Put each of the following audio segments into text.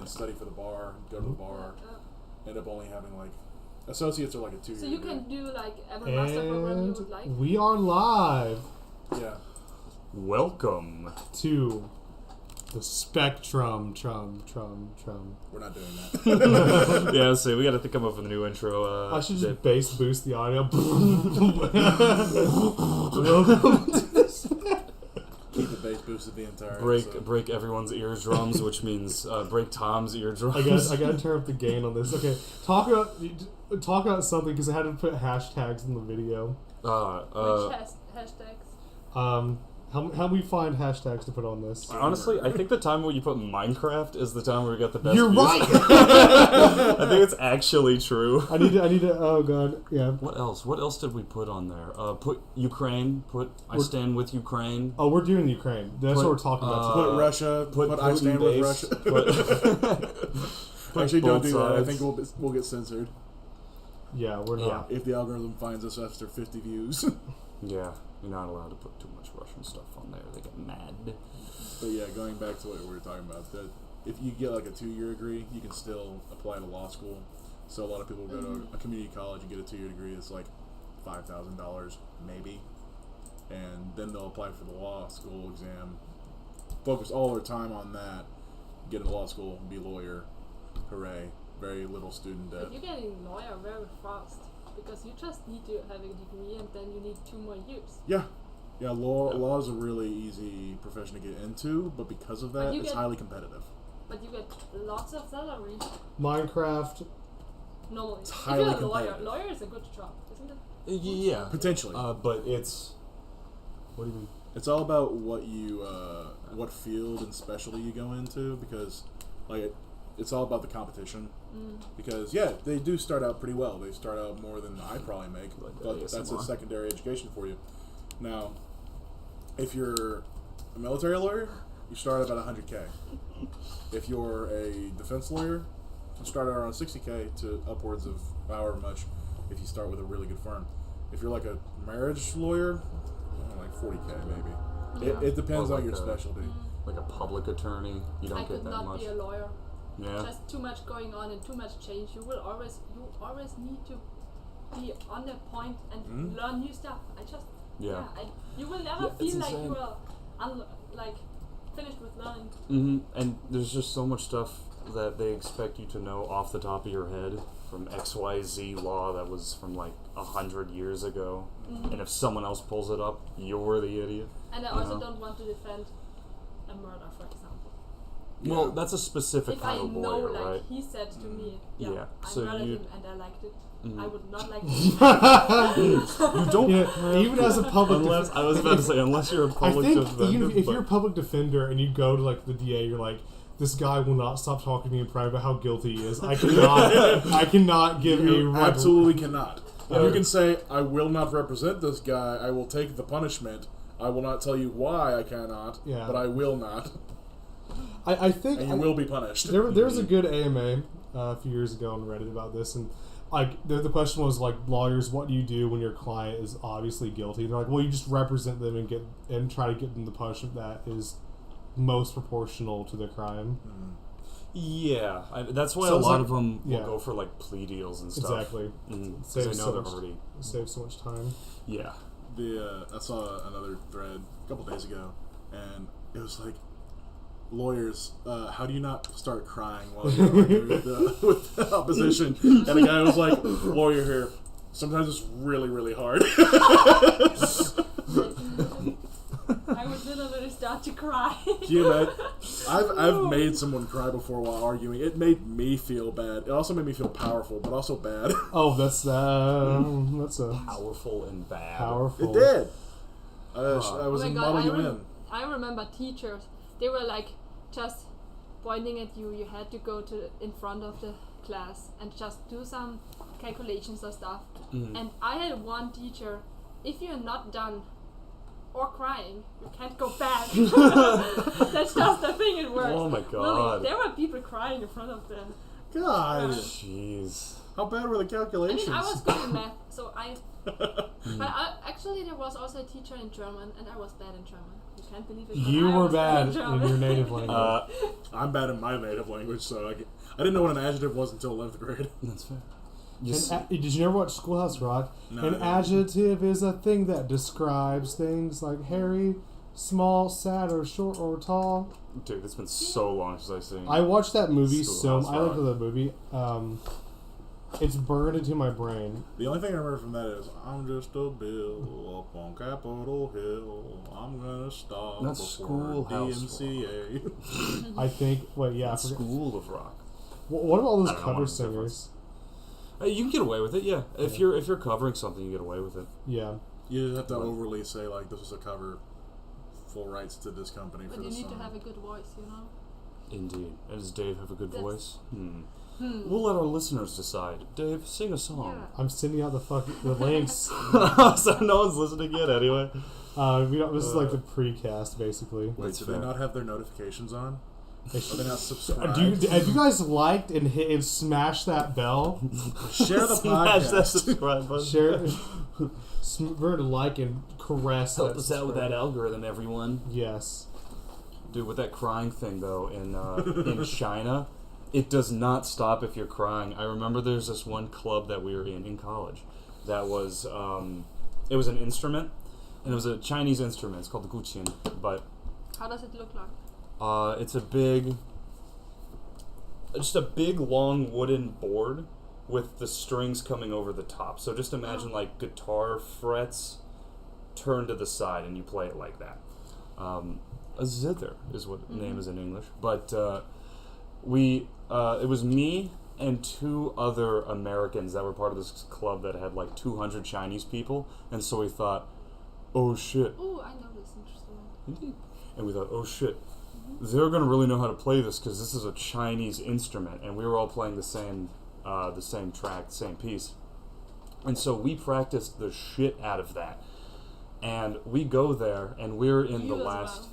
study for the bar, go to the bar, end up only having like associates are like a 2-year. So you can do like every master program you would like. We are live. Yeah. Welcome to the Spectrum. We're not doing that. Yeah, so we got to come up with a new intro. I should just bass boost the audio. Welcome to this. Keep the bass boosted the entire break everyone's eardrums, which means break Tom's eardrums. I got to turn up the gain on this. Okay, talk about something because I had to put hashtags in the video. Which hashtags? How we find hashtags to put on this? Honestly, I think the time when you put Minecraft is the time where we got the best You're views. right! I think it's actually true. I need to, oh god, yeah. What else? What else did we put on there? Put Ukraine, I stand with Ukraine. Oh, we're doing Ukraine. That's what we're talking about. Put Russia, put I stand with Russia. Actually, don't do that. I think we'll get censored. Yeah, we're not. If the algorithm finds us after 50 views. Yeah, you're not allowed to put too much Russian stuff on there. They get mad. But yeah, going back to what we were talking about, that if you get like a 2-year degree, you can still apply to law school. So a lot of people go to a community college and get a 2-year degree. It's like $5,000 maybe, and then they'll apply for the law school exam. Focus all their time on that. Get into law school, be a lawyer. Hooray! Very little student debt. But you're getting lawyer very fast because you just need to have a degree and then you need 2 more years. Yeah. Law is a really easy profession to get into, but because of that, it's highly competitive. But you get lots of salary. Minecraft. Normally. It's If highly you're a lawyer, competitive. lawyer is a good job, isn't it? Yeah, Potentially. but it's. What do you mean? It's all about what you, what field and specialty you go into, because, like, it's all about the competition. Because, yeah, they do start out pretty well. They start out more than I probably make, but that's a secondary education for you. Now, if you're a military lawyer, you start at about $100K. If you're a defense lawyer, you start out around $60K to upwards of however much if you start with a really good firm. If you're like a marriage lawyer, like $40K maybe. Yeah. It depends Or on like your a- specialty. Like a public attorney, you don't I get could that not much. be a lawyer. Yeah. Just too much going on and too much change. You always need to be on the point and learn new stuff. Yeah. You will never Yeah, it's feel like insane. you are finished with learning. And there's just so much stuff that they expect you to know off the top of your head from XYZ law that was from like 100 years ago. And if someone else pulls it up, you're the idiot. And I also don't want to defend a murder, for example. Well, that's a specific If kind I of know, lawyer, like right? he said to me, Yeah, I so murdered you- him and I liked it. Mhm. I would not like You don't. Even as a public Unless I was about to say, unless you're a I public think defender. even if but- you're a public defender and you go to like the DA, you're like, this guy will not stop talking to me in private about how guilty he is. I cannot give You a absolutely cannot. Yeah. You can say, I will not represent this guy, I will take the punishment, I will not tell you why I cannot, Yeah. but I will not, I think and you will be punished. there was a good AMA a few years ago on Reddit about this, and like the question was like, lawyers, what do you do when your client is obviously guilty? And they're like, well, you just represent them and try to get them the punishment that is most proportional to their crime. Yeah, that's why So a it's lot like- of them will yeah. go for like plea deals and stuff. Exactly. Because Saves they know so they're much- already. Saves so much time. Yeah. I saw another thread a couple days ago, and it was like, lawyers, how do you not start crying while you're arguing with the opposition? And the guy was like, lawyer here, sometimes it's really, really hard. I would literally start to cry. Can you imagine? I've made someone cry before while arguing. It made me feel bad. It also made me feel powerful, but also bad. Oh, that's a Powerful and bad. powerful. It did. I was Oh in my Model God, UN. I remember teachers. They were like just pointing at you. You had to go to in front of the class and just do some calculations or stuff. And I had one teacher. If you're not done or crying, you can't go back. That's just the thing. It works. Oh my Really, God. there were people crying in front of them. God, Jeez. how bad were the I calculations? mean, I was good in math, so I. But actually, there was also a teacher in German, and I was bad in German. You can't believe it. but You I were was bad studying in German. your native language. I'm bad in my native language, so I didn't know what an adjective was until 11th grade. That's fair. Did you ever watch Schoolhouse Rock? No, An I didn't. adjective is a thing that describes things like hairy, small, sad, or short or tall. Dude, it's been so long since I've seen. I watched that movie Schoolhouse I liked Rock. the movie. It's burned into my brain. The only thing I remember from that is, I'm just a bill up on Capitol Hill. I'm gonna stop That's before Schoolhouse DMCA. I think. Wait, yeah. I That's forget. School of Rock. What about all those I don't know cover what's the difference. singers? You can get away with it, yeah. If you're covering something, you get away with it. Yeah. You just have to overly say, like, this was a cover, full rights to this company But for you the need song. to have a good voice, you know. Indeed. And does Dave have a good That's- voice? We'll let our listeners decide. Dave, sing a Yeah. song. I'm sending out the links. So no one's listening yet, anyway. This is like the precast, basically. Wait, That's do they fair. not have their notifications on? They Are they not subscribed? have you guys liked and hit and smashed that bell? Share the Smash that podcast. subscribe button. Share, remember to like and caress. Help that us out with that subscribe. algorithm, everyone. Yes. Dude, with that crying thing though in China, it does not stop if you're crying. I remember there's this one club that we were in college that was it was an instrument, and it was a Chinese instrument. It's called the guqin, but How does it look like? it's just a big long wooden board with the strings coming over the top. So just imagine like guitar frets turned to the side, and you play it like that. A zither is what the name is in English. But it was me and two other Americans that were part of this club that had like 200 Chinese people, and so we thought, oh shit. Oh, I know this instrument. Indeed. And we thought, oh shit, they're gonna really know how to play this because this is a Chinese instrument, and we were all playing the same track, the same piece, and so we practiced the shit out of that. And we go there, and we're in You the as last.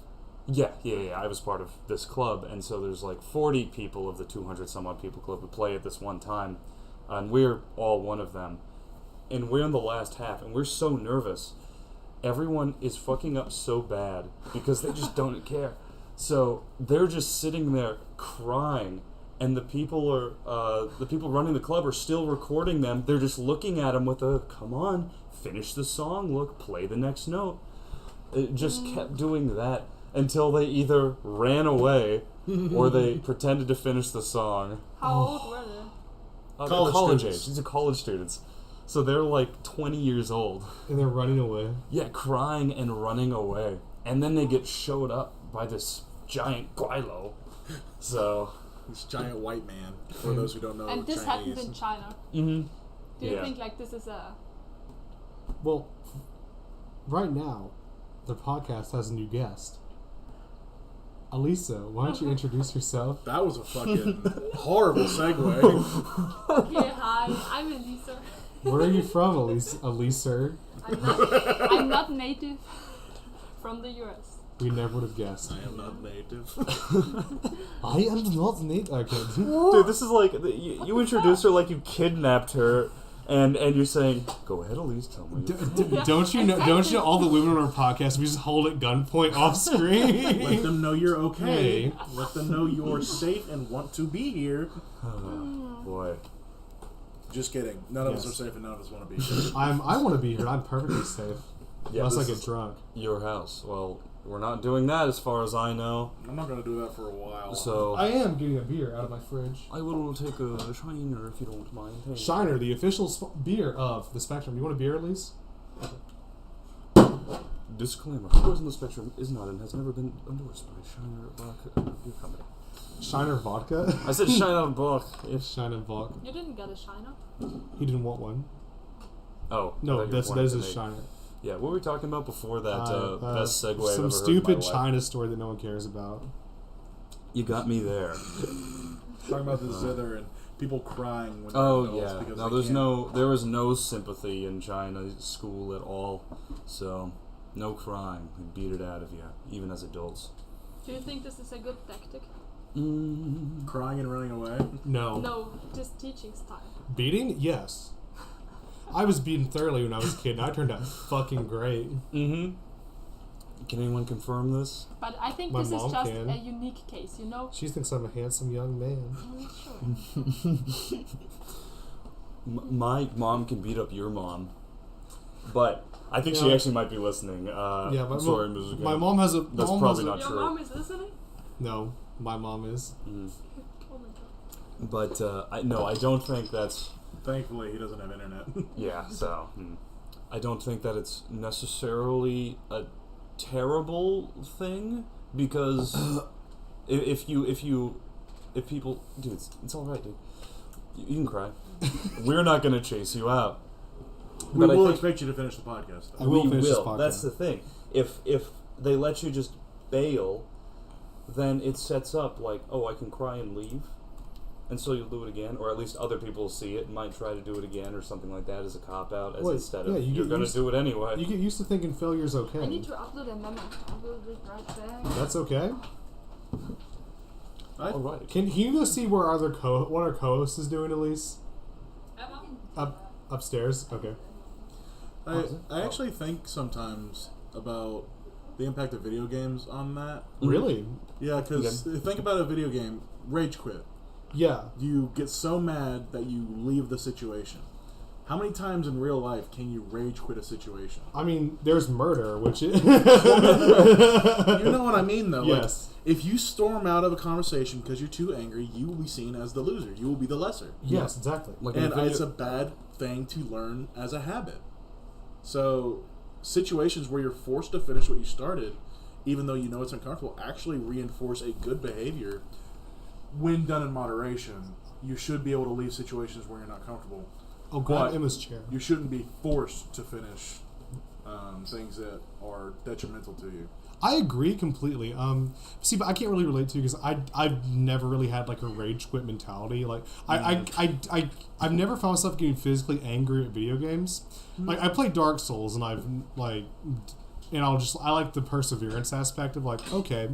well. Yeah. I was part of this club, and so there's like 40 people of the 200 some odd people club who play at this one time, and we're all one of them. And we're in the last half, and we're so nervous. Everyone is fucking up so bad because they just don't care. So they're just sitting there crying, and the people running the club are still recording them. They're just looking at them with a "come on, finish the song, look, play the next note." It just kept doing that until they either ran away or they pretended to finish the song. How old were they? College college students. age. These are college students. So they're like 20 years old. And they're running away. Yeah, crying and running away. And then they get showed up by this giant guilo. So, This giant white man, for those who don't know And this happened Chinese. in China. mm-hmm. Do you Yeah. think like this is a? Well, right now, the podcast has a new guest. Elisa, why don't you introduce yourself? That was a fucking horrible segue. Okay, hi, I'm Elisa. Where are you from, Elisa? I'm not native from the US. We never would have guessed. I am not native. I am not native. Okay. Dude, this is like, you introduced her like you kidnapped her. And you're saying, go ahead, Elise, tell me. Don't you know? Don't you know all the women on our podcast? We just hold at gunpoint off Let screen. them know you're okay. Hey. Let them know you're safe and want to be here. Boy. Just kidding. None of us Yes. are safe and none of us want to be here. I want to be here. I'm perfectly safe. Yeah, Unless I this get is drunk. your house. Well, we're not doing that as far as I know. I'm not going to do that for a while. So, I am getting a beer out of my fridge. I will take a Shiner if you don't mind. Hey. Shiner, the official beer of the Spectrum. You want a beer, Elise? Disclaimer: Who in the Spectrum is not and has never been endorsed by Shiner Vodka Beer Company. Shiner vodka? I said Shiner Vodka. If Shiner vodka. You didn't get a shiner? He didn't want one. oh No, I thought you that wanted is to a make- Shiner. Yeah, what were we talking about before that? Best segue I've Some ever heard stupid in my life. China story that no one cares about. You got me there. Talking about the zither and people crying when Oh they're adults yeah. because No, there was no sympathy in China school at all. So no crying. They beat it out of you, even as adults. Do you think this is a good tactic? crying and running away. No. No, just teaching style. Beating? Yes. I was beaten thoroughly when I was a kid, and I turned out fucking great. Mm-hmm. Can anyone confirm this? But I think My this is mom just can. a unique case, you know? She thinks I'm a handsome young man. Sure. My mom can beat up your mom, but I think she Yeah. actually might be listening. Yeah, I'm sorry, Mrs. My mom has a. That's mom probably has a- not Your true. mom is listening? No, my mom is. Mm. Oh my god. But I don't think that's. Thankfully, he doesn't have internet. Yeah, so I don't think that it's necessarily a terrible thing because if people, dude, it's all right, dude. You can cry. We're not gonna chase you out. We But I will think- expect you to finish the podcast. I Though. will We finish this will. podcast. That's the thing. If they let you just bail, then it sets up like, oh, I can cry and leave, and so you'll do it again, or at least other people will see it and might try to do it again, or something like that as a cop out, as Wait, instead yeah, of you you're get gonna used- do it anyway. You get used to thinking failure's okay. I need to upload a memo. I will be right back. That's okay. All right. Can you go see where what our co-host is doing, Elise? Upstairs. Okay. I actually think sometimes about the impact of video games on that. Really? Yeah, because think about a video game, rage quit. Yeah. You get so mad that you leave the situation. How many times in real life can you rage quit a situation? I mean, there's murder, which is. You know what I mean, though. Yes. Like, if you storm out of a conversation because you're too angry, you will be seen as the loser. You will be the lesser. Yes, exactly. Like And in a video- it's a bad thing to learn as a habit. So, situations where you're forced to finish what you started, even though you know it's uncomfortable, actually reinforce a good behavior. When done in moderation, you should be able to leave situations where you're not comfortable. Oh, grab But Emma's chair. you shouldn't be forced to finish things that are detrimental to you. I agree completely. See, but I can't really relate to you because I've never really had like a rage quit mentality. Like I've never found myself getting physically angry at video games. Like I play Dark Souls and I like the perseverance aspect of like okay.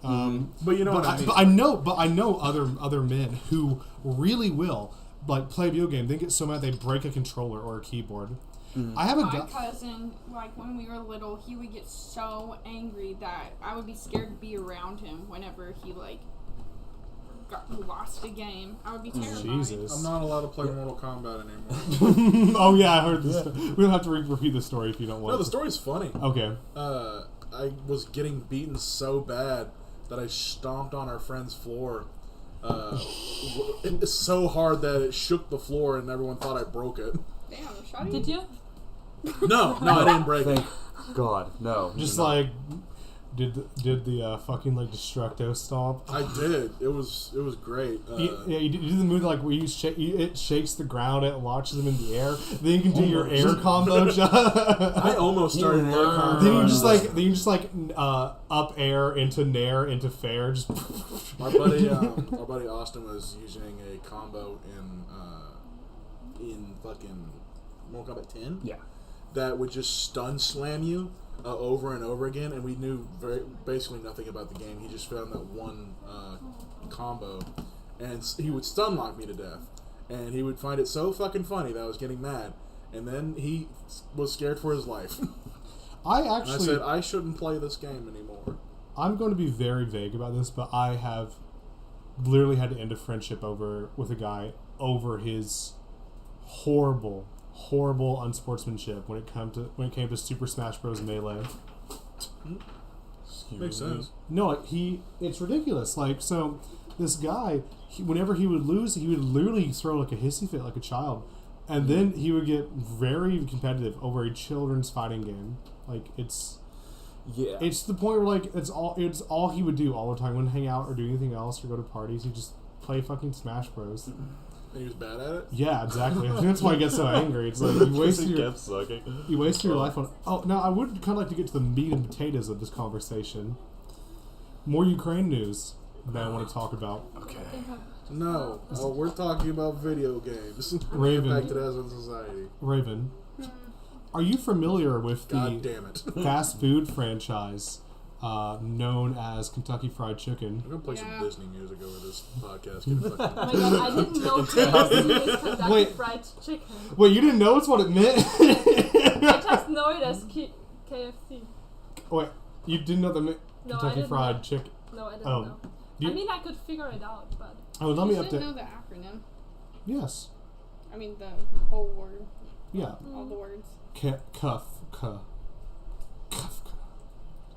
But you know what I mean. But I know other men who really will like play a video game. They get so mad they break a controller or a keyboard. I have a My guy. cousin, like when we were little, he would get so angry that I would be scared to be around him whenever he like lost a game. I would be terrified. Jesus. I'm not allowed to play Mortal Kombat anymore. Oh yeah, I heard this. We don't have to repeat the story if you don't want. No, the story's funny. Okay. I was getting beaten so bad that I stomped on our friend's floor. It's so hard that it shook the floor and everyone thought I broke it. Damn, Shotty. Did you? No, I didn't break it. Thank God, no. Just you're not. like did the fucking like destructo stomp. I did. It was great. You do the move like where it shakes the ground and it launches them in the air. Then you can do your air combo. I almost started air combo. Then you just like up air into nair into fair. Just Our buddy Austin was using a combo in fucking Mortal Kombat 10. Yeah. That would just stun slam you over and over again, and we knew basically nothing about the game. He just found that one combo, and he would stun lock me to death, and he would find it so fucking funny that I was getting mad, and then he was scared for his life. I And I actually said I shouldn't play this game anymore. I'm going to be very vague about this, but I have literally had to end a friendship with a guy over his horrible unsportsmanship when it came to Super Smash Bros. Melee. Makes sense. No, it's ridiculous. Like, so this guy, whenever he would lose, he would literally throw like a hissy fit like a child, and then he would get very competitive over a children's fighting game. Like it's to the point where like it's all he would do all the time. Wouldn't hang out or do anything else or go to parties. He'd just play fucking Smash Bros. And he was bad at it. Yeah, exactly. I think that's why I get so angry. It's like you waste kept sucking. your life on. Oh, now I would kind of like to get to the meat and potatoes of this conversation. More Ukraine news that I want to talk about. Okay. No, we're talking about video games. Raven. The impact it has on society. Raven, are you familiar with God the damn it. fast food franchise known as Kentucky Fried Chicken? I'm gonna play some Yeah. Disney music over this podcast. Get fucking- Oh my god, I didn't know KFC is Kentucky Wait. Fried Chicken. Wait, you didn't know it's what it meant? I just know it as KFC. Wait, You didn't know the No, I Kentucky didn't Fried know. Chicken? No, I didn't Oh. know. Do you- I mean, I could figure it out, but Oh, let me You should update. know the acronym. Yes. I mean the whole word, Yeah. all the words. Kafka.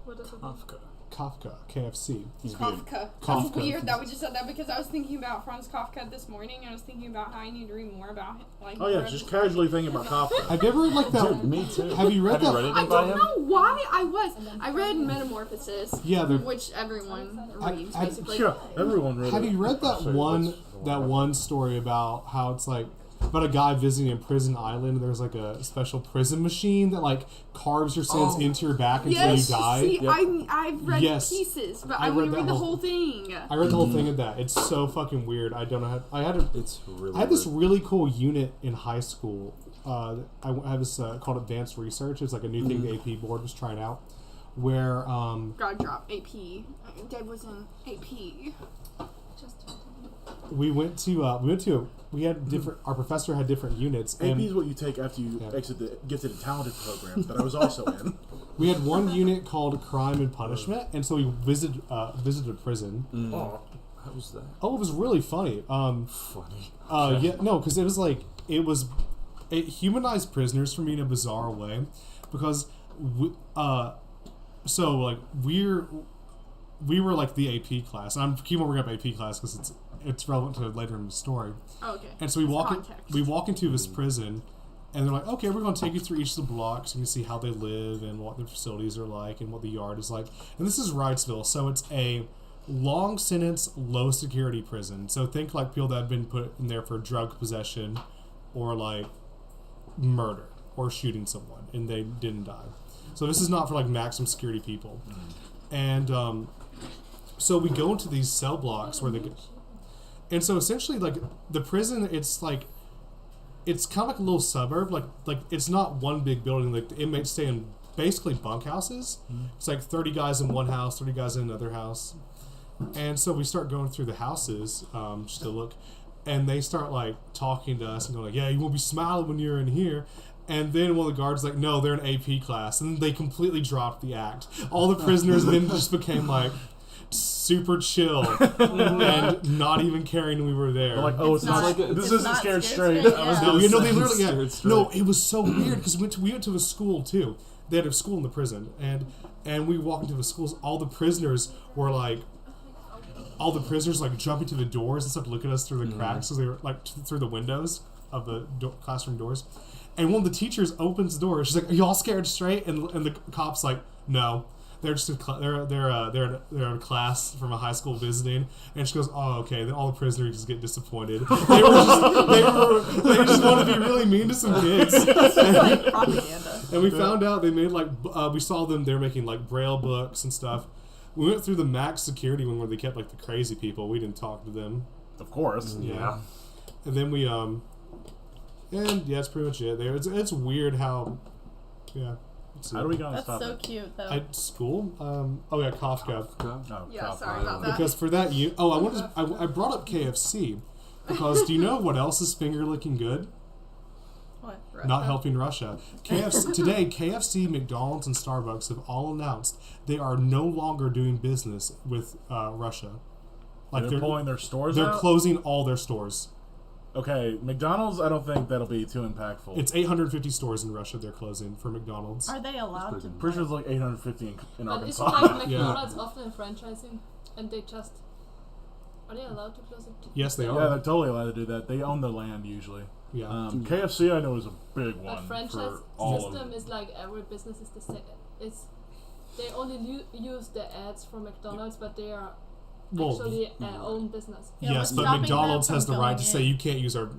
what does it mean? Kafka. Kafka. KFC. He's being Kafka. Kafka. That's weird that we just said that because I was thinking about Franz Kafka this morning. I was thinking about how I need to read more about him. Like, Oh yeah, more just of- casually thinking about Kafka. I've never like that. Dude, me too. Have you read that? I anything by don't him? know why I was. I read Metamorphosis, Yeah, they're. which everyone reads I- basically. Sure, everyone read Have it. you read that Sorry, one what's- one story about how it's like about a guy visiting a prison island? There's like a special prison machine that like carves your sins into your back until Yes, you die. see, Yep. I've read Yes. pieces, but I I want read to that read the whole- whole thing. I read the whole thing of that. It's so fucking weird. I don't know how. It's really. I had this weird. really cool unit in high school. I have this called Advanced Research. It's like a new thing the AP board was trying out, where God drop AP. Dave was in AP. Just we had different. Our professor had different units, AP and is what you take after you Yeah. exit the gifted and talented program that I was also in. we had one unit called Crime and Punishment, and so we visited a prison. Oh, How was that? Oh, it was really funny. Funny. Yeah, no, because it humanized prisoners for me in a bizarre way, because so like we were like the AP class, and I'm keep on bringing up AP class because it's relevant to later in the story. Oh, okay. And so we Context. walk into this prison, and they're like, okay, we're going to take you through each of the blocks. You can see how they live and what their facilities are like and what the yard is like. And this is Wrightsville, so it's a long sentence, low security prison. So think like people that have been put in there for drug possession or like murder or shooting someone and they didn't die. So this is not for like maximum security people. And so we go into these cell blocks where they get. And so essentially, like the prison, it's kind of like a little suburb. Like it's not one big building. Like the inmates stay in basically bunkhouses. It's like 30 guys in one house, 30 guys in another house. And so we start going through the houses just to look, and they start like talking to us and going like, "Yeah, you won't be smiling when you're in here." And then one of the guards like, "No, they're an AP class," and they completely dropped the act. All the prisoners then just became like super chill and not even caring we were there. I'm like, oh, it's, not. This isn't not scared Scared straight. Straight, I was yeah. gonna You know, say. they literally, yeah. Scared straight. No, it was so weird because we went to a school too. They had a school in the prison, and we walked into the schools. All the prisoners were like, jumping to the doors and stuff, looking at us through the cracks because they were like through the windows of the classroom doors. And one of the teachers opens the door. She's like, "Are y'all scared straight?" And the cop's like, "No." They're just they're in a class from a high school visiting, and she goes, "Oh, okay." Then all the prisoners just get disappointed. They just want to be really mean to some kids. Like propaganda. And we found out they made we saw them. They're making like Braille books and stuff. We went through the max security one where they kept like the crazy people. We didn't talk to them. Of course. Yeah. And then we and yeah, that's pretty much it. There, it's weird how, yeah. How do we go on That's this so topic? cute, though. At school, oh yeah, Kafka. Oh, Yeah, Kafka. sorry about that. Because for that, I brought up KFC because do you know what else is finger licking good? What? Not helping Russia. KFC, McDonald's, and Starbucks have all announced they are no longer doing business with Russia. Like They're pulling their stores they're out? closing all their stores. Okay, McDonald's, I don't think that'll be too impactful. It's 850 stores in Russia they're closing for McDonald's. Are they allowed to? pretty sure it's like 850 in But isn't Arkansas. like McDonald's often franchising, and they just are they allowed to close it? Yes, they Yeah, are. they're totally allowed to do that. They own the land usually. Yeah. KFC, I know, is a big But one franchise for all of system them. is like every business is the same. It's they only use the ads from McDonald's, but they are Well, actually own business. Yeah, yes, what's but stopping McDonald's them has from the right going to say in? you can't use our.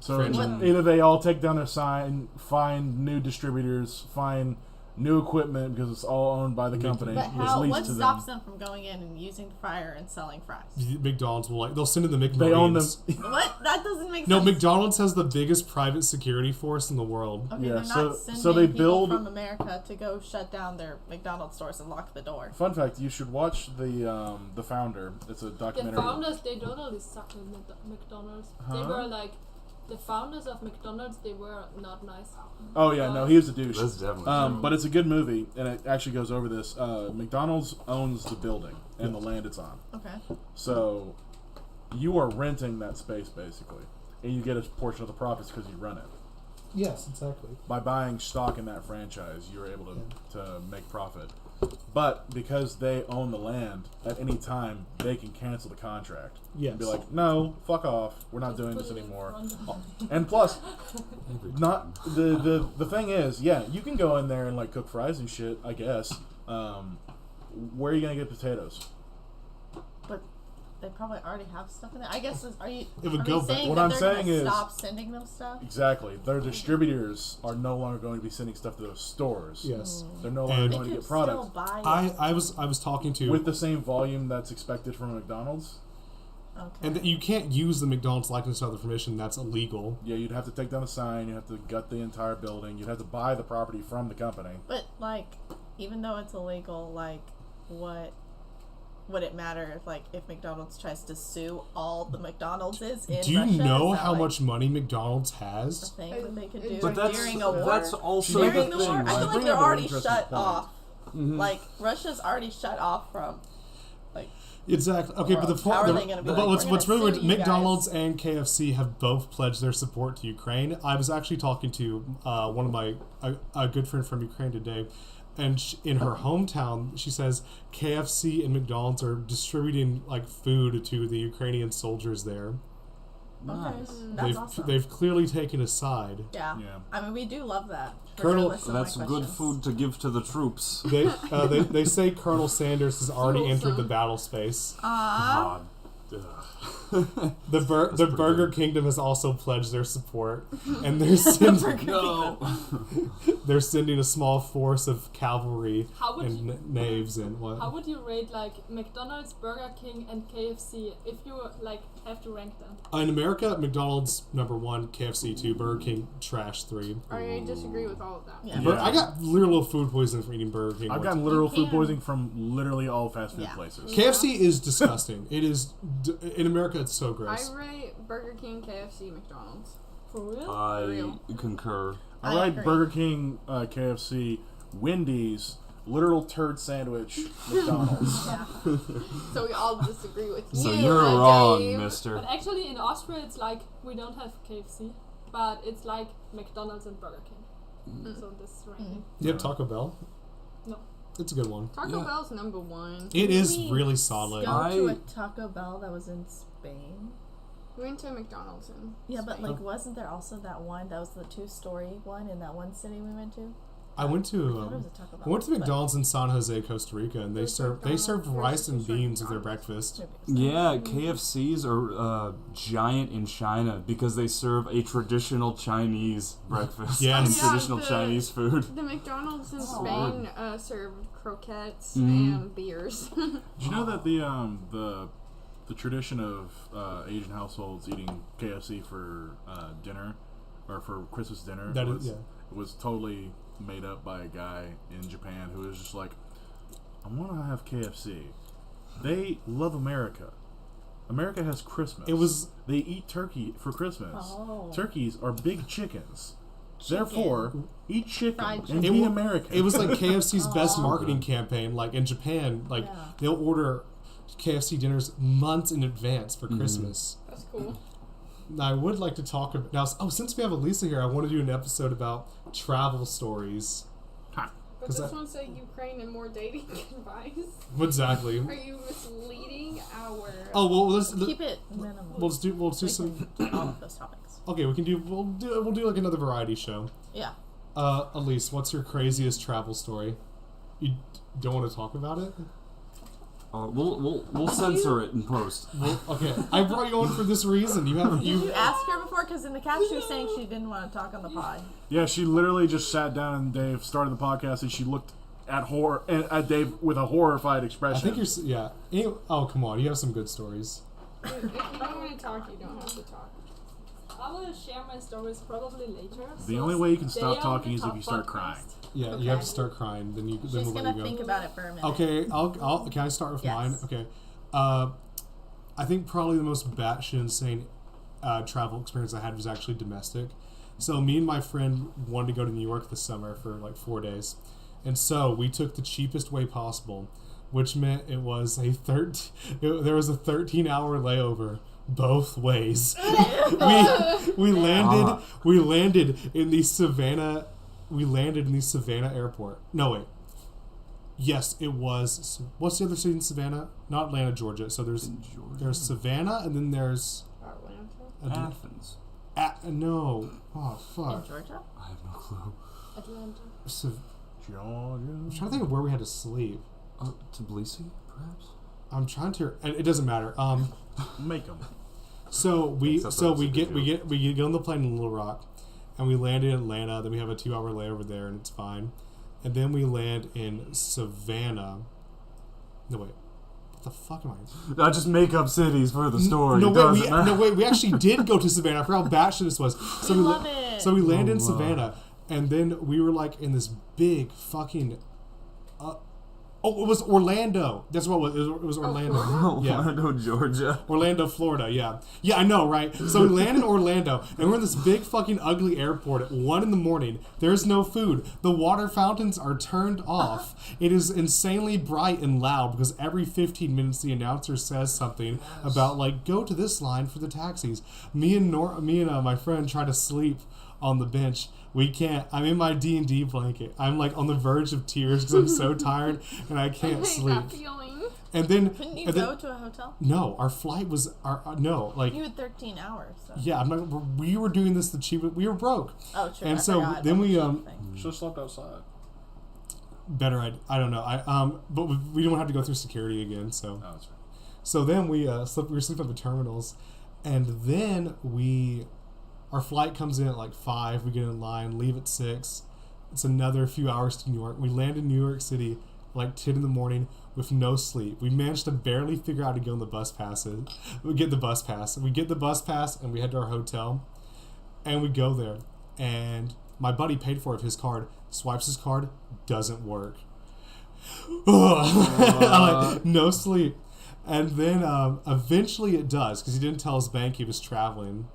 So franchise. either they all take down their sign, find new distributors, find new equipment because it's all owned by the company. But It's how? leased What to stops them from going in and using the fryer and selling fries? McDonald's will they'll send in the McMarines. They own them. What? That doesn't make No, sense. McDonald's has the biggest private security force in the world. Okay, Yeah, they're so- not sending so they people build- from America to go shut down their McDonald's stores and lock the door. Fun fact: you should watch the Founder. It's a The documentary. founders they totally suck with McDonald's. They Huh? were like the founders of McDonald's, they were not nice. Oh yeah, no, he was a douche. That's definitely But it's a good movie, and it actually goes over this. McDonald's owns the building and the land it's on, Okay. so you are renting that space basically, and you get a portion of the profits because you run it. Yes, exactly. By buying stock in that franchise, you're able to make profit. But because they own the land, at any time they can cancel the contract. Yes. And be like, no, fuck off. We're not doing Put this it in anymore. front of them. And plus, Every not the thing is, yeah, you can go in there and like cook fries and shit, I guess. Where are you gonna get potatoes? But they probably already have stuff in there. I guess are you? It would are go we back- saying What that I'm they're saying gonna is- stop sending them stuff? Exactly. Their distributors are no longer going to be sending stuff to those stores. Yes. They're no longer And- They going to could get products still buy. I was talking to with the same volume that's expected from McDonald's. Okay. and you can't use the McDonald's likeness without the permission. That's illegal. Yeah, you'd have to take down the sign. You'd have to gut the entire building. You'd have to buy the property from the company. But like, even though it's illegal, like, what would it matter if McDonald's tries to sue all the McDonald's in Do you Russia? know Is that, how like, much money McDonald's a has? thing that they could do But that's during a war? that's also During the the thing. war, I right? feel like Bring they're up an already interesting shut point. off. Mm-hmm. Like Russia's already shut off from. Exactly. Okay, but the How are point. they gonna be But like, what's "We're what's gonna really sue weird? you McDonald's and KFC have both pledged their support to Ukraine. I was actually talking to one of my a good friend from Ukraine today, and in her hometown, she says KFC and McDonald's are distributing like food to the Ukrainian soldiers there. Nice. That's awesome. They've clearly taken a side. Yeah. Yeah. I mean, we do love that. Colonel- regardless of my That's good questions. food to give to the troops. They say Colonel Sanders has already Awesome. entered the battle space. God. Ugh. The pretty Burger good. Kingdom has also pledged their support, and they're sending No. they're sending a small force of cavalry How would and you, knaves and what. how would you rate like McDonald's, Burger King, and KFC if you like have to rank them? In America, McDonald's #1, KFC 2, Burger King trash 3. I disagree with all of that. Yeah. Yeah. I got literal food poisoning from eating Burger King. I've one gotten time. literal You food can. poisoning from literally all fast food Yeah. places. KFC is disgusting. It is in America. It's so I gross. rate Burger King, KFC, McDonald's. For real? I Real. concur. I I like agree. Burger King, KFC, Wendy's, literal turd sandwich, McDonald's. Yeah. So we all disagree with you. So you're wrong, Dave. mister. But actually, in Austria, it's like we don't have KFC, but it's like McDonald's and Burger King. So this ranking. You have Taco Bell? No. It's a good one. Taco Yeah. Bell's number one. It is we really solid. Go to a I- Taco Bell that was in Spain. We went to McDonald's in Yeah, but Spain. like, wasn't there also that one that was the 2-story one in that one city we went to? I went I to thought it was a Taco Bell. I went to but McDonald's in San Jose, Costa Rica, and they There's serve McDonald's, rice and there's beans with their McDonald's. breakfast. maybe it was Yeah, KFCs are giant in China because they serve a traditional Chinese breakfast Yes. and Yeah, traditional the- Chinese food. The McDonald's in Oh, Spain served croquettes Mhm. and beers. Did you know that the tradition of Asian households eating KFC for dinner or for Christmas dinner That was, is, yeah. was totally made up by a guy in Japan who was just like, I want to have KFC. They love America. America has Christmas. It was They eat turkey for Christmas. Oh. Turkeys are big chickens. Therefore, eat chicken Fried and chicken. be wa- American. It was like KFC's best Aw. marketing campaign. Like in Japan, like Yeah. they'll order KFC dinners months in advance for Christmas. That's cool. Now, I would like to talk about now. Oh, since we have Elisa here, I want to do an episode about travel stories. But 'Cause this I- one say Ukraine and more dating advice. Exactly. Are you misleading our? Oh well, let's Keep it minimal. we'll do We some. can do all of those topics. Okay, we'll do like another variety show. Yeah. Elise, what's your craziest travel story? You don't want to talk about it? We'll censor it in post. Well, okay, I brought you on for this reason. You have Did you you. ask her before? Because in the cast she was saying she didn't want to talk on the pod. Yeah, she literally just sat down and Dave started the podcast and she looked at Dave with a horrified I expression. think you're. Yeah. Anyway, oh come on, you have some good stories. If you don't want to talk, you don't have to talk. I will share my stories probably later. The so only way you can stay stop on talking the is if top you start podcast. crying. Yeah, you have to start crying. Then She's we'll gonna let you go. think about it for a minute. Okay, I'll can I start with Yes. mine? Okay. I think probably the most batshit insane travel experience I had was actually domestic. So me and my friend wanted to go to New York this summer for like 4 days. And so we took the cheapest way possible, which meant it was there was a 13-hour layover both ways. we landed in the Savannah airport. No, wait. Yes, it was. What's the other city in Savannah? Not Atlanta, Georgia. So there's Savannah, and then there's Athens. no. Oh In fuck. Georgia? I have no clue. Atlanta. Georgia. I'm trying to think of where we had to sleep. Tbilisi, perhaps. I'm trying to. It doesn't matter. Make them. So we Except so that's we a get good we get on the plane in Little Rock, and we land in Atlanta. Then we have a 2-hour layover there, and it's fine. And then we land in Savannah. No wait, what the fuck am I? I just make up cities for the story. We actually did go to Savannah. I forgot how batshit this was. So I we love it. So we landed in wow. Savannah, and then we were like in this big fucking. It was Orlando. That's what it was. It was Orlando. Yeah. Orlando, Georgia. Orlando, Florida, yeah. Yeah, I know, right? So we land in Orlando, and we're in this big fucking ugly airport at 1 in the morning. There's no food. The water fountains are turned off. It is insanely bright and loud because every 15 minutes the announcer says something about, like, go to this line for the taxis. Me and my friend try to sleep on the bench. We can't. I'm in my D&D blanket. I'm like on the verge of tears because I'm so tired and I can't I hate sleep. that feeling. And then Couldn't you and then- go to a hotel? No, our flight was no, like You had 13 hours. So. yeah. I'm not. We were doing this the cheap. We were broke, Oh, true. and I so forgot then about we the cheap thing. Should have slept outside. better. I don't know. But we don't have to go through security again. So Oh, that's right. so then we slept. We were sleeping at the terminals, and then our flight comes in at like 5. We get in line, leave at 6. It's another few hours to New York. We land in New York City like 10 in the morning with no sleep. We managed to barely figure out how to get on the bus passes. We get the bus pass. We get the bus pass and we head to our hotel. And we go there. And my buddy paid for it with his card. Swipes his card. Doesn't work. Like, no sleep. And then eventually it does because he didn't tell his bank he was traveling.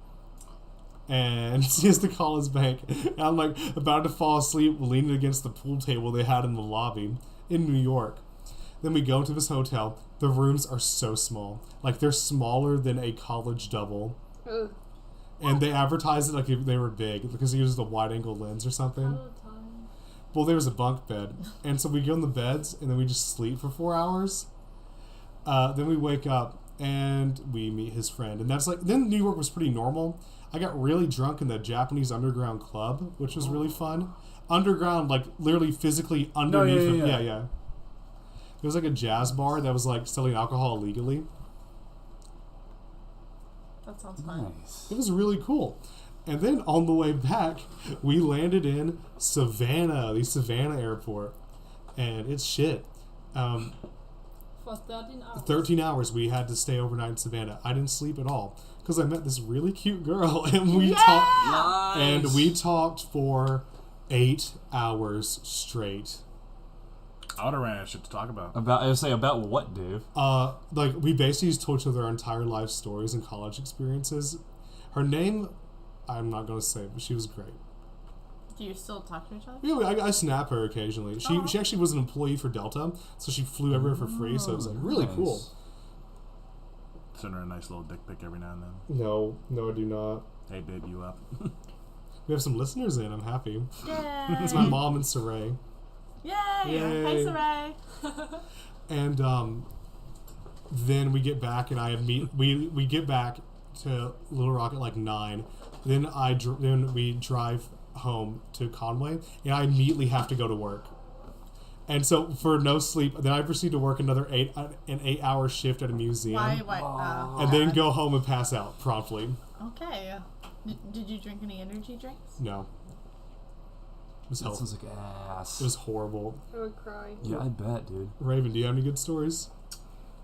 And he has to call his bank. And I'm like about to fall asleep, leaning against the pool table they had in the lobby in New York. Then we go to this hotel. The rooms are so small. Like they're smaller than a college double. Ugh. And they advertised it like they were big because he used a wide angle lens or something. All the time. Well, there was a bunk bed. And so we go in the beds and then we just sleep for 4 hours. Then we wake up and we meet his friend. And that's like, then New York was pretty normal. I got really drunk in the Japanese underground club, which was really fun. Underground, like literally physically underneath. yeah. Yeah. It was like a jazz bar that was like selling alcohol illegally. That sounds fun. Nice. It was really cool. And then on the way back, we landed in Savannah, the Savannah airport. And it's shit. For 13 hours. 13 hours we had to stay overnight in Savannah. I didn't sleep at all because I met this really cute girl and we talked and we talked for 8 hours straight. I would have ran out of shit to talk about. About what, Dave? Like we basically just told each other our entire life stories and college experiences. Her name, I'm not gonna say, but she was great. Do you still talk to each other? Yeah, I snap her occasionally. She actually was an employee for Delta, so she flew everywhere for free. So it was like really Nice. cool. Send her a nice little dick pic every now and then. No, I do not. Hey, babe, you up? We have some listeners in. I'm happy. Yay! It's my mom and Saray. Yay! Yay. Hey, Saray. And then we get back, and we get back to Little Rock at like 9. Then we drive home to Conway, and I immediately have to go to work. And so for no sleep, then I proceed to work another 8-hour shift at a museum, Why? and then go home and pass out promptly. Okay. Did you drink any energy drinks? No, it was That hell. sounds like ass. It was horrible. I would cry. Yeah, I bet, dude. Raven, do you have any good stories?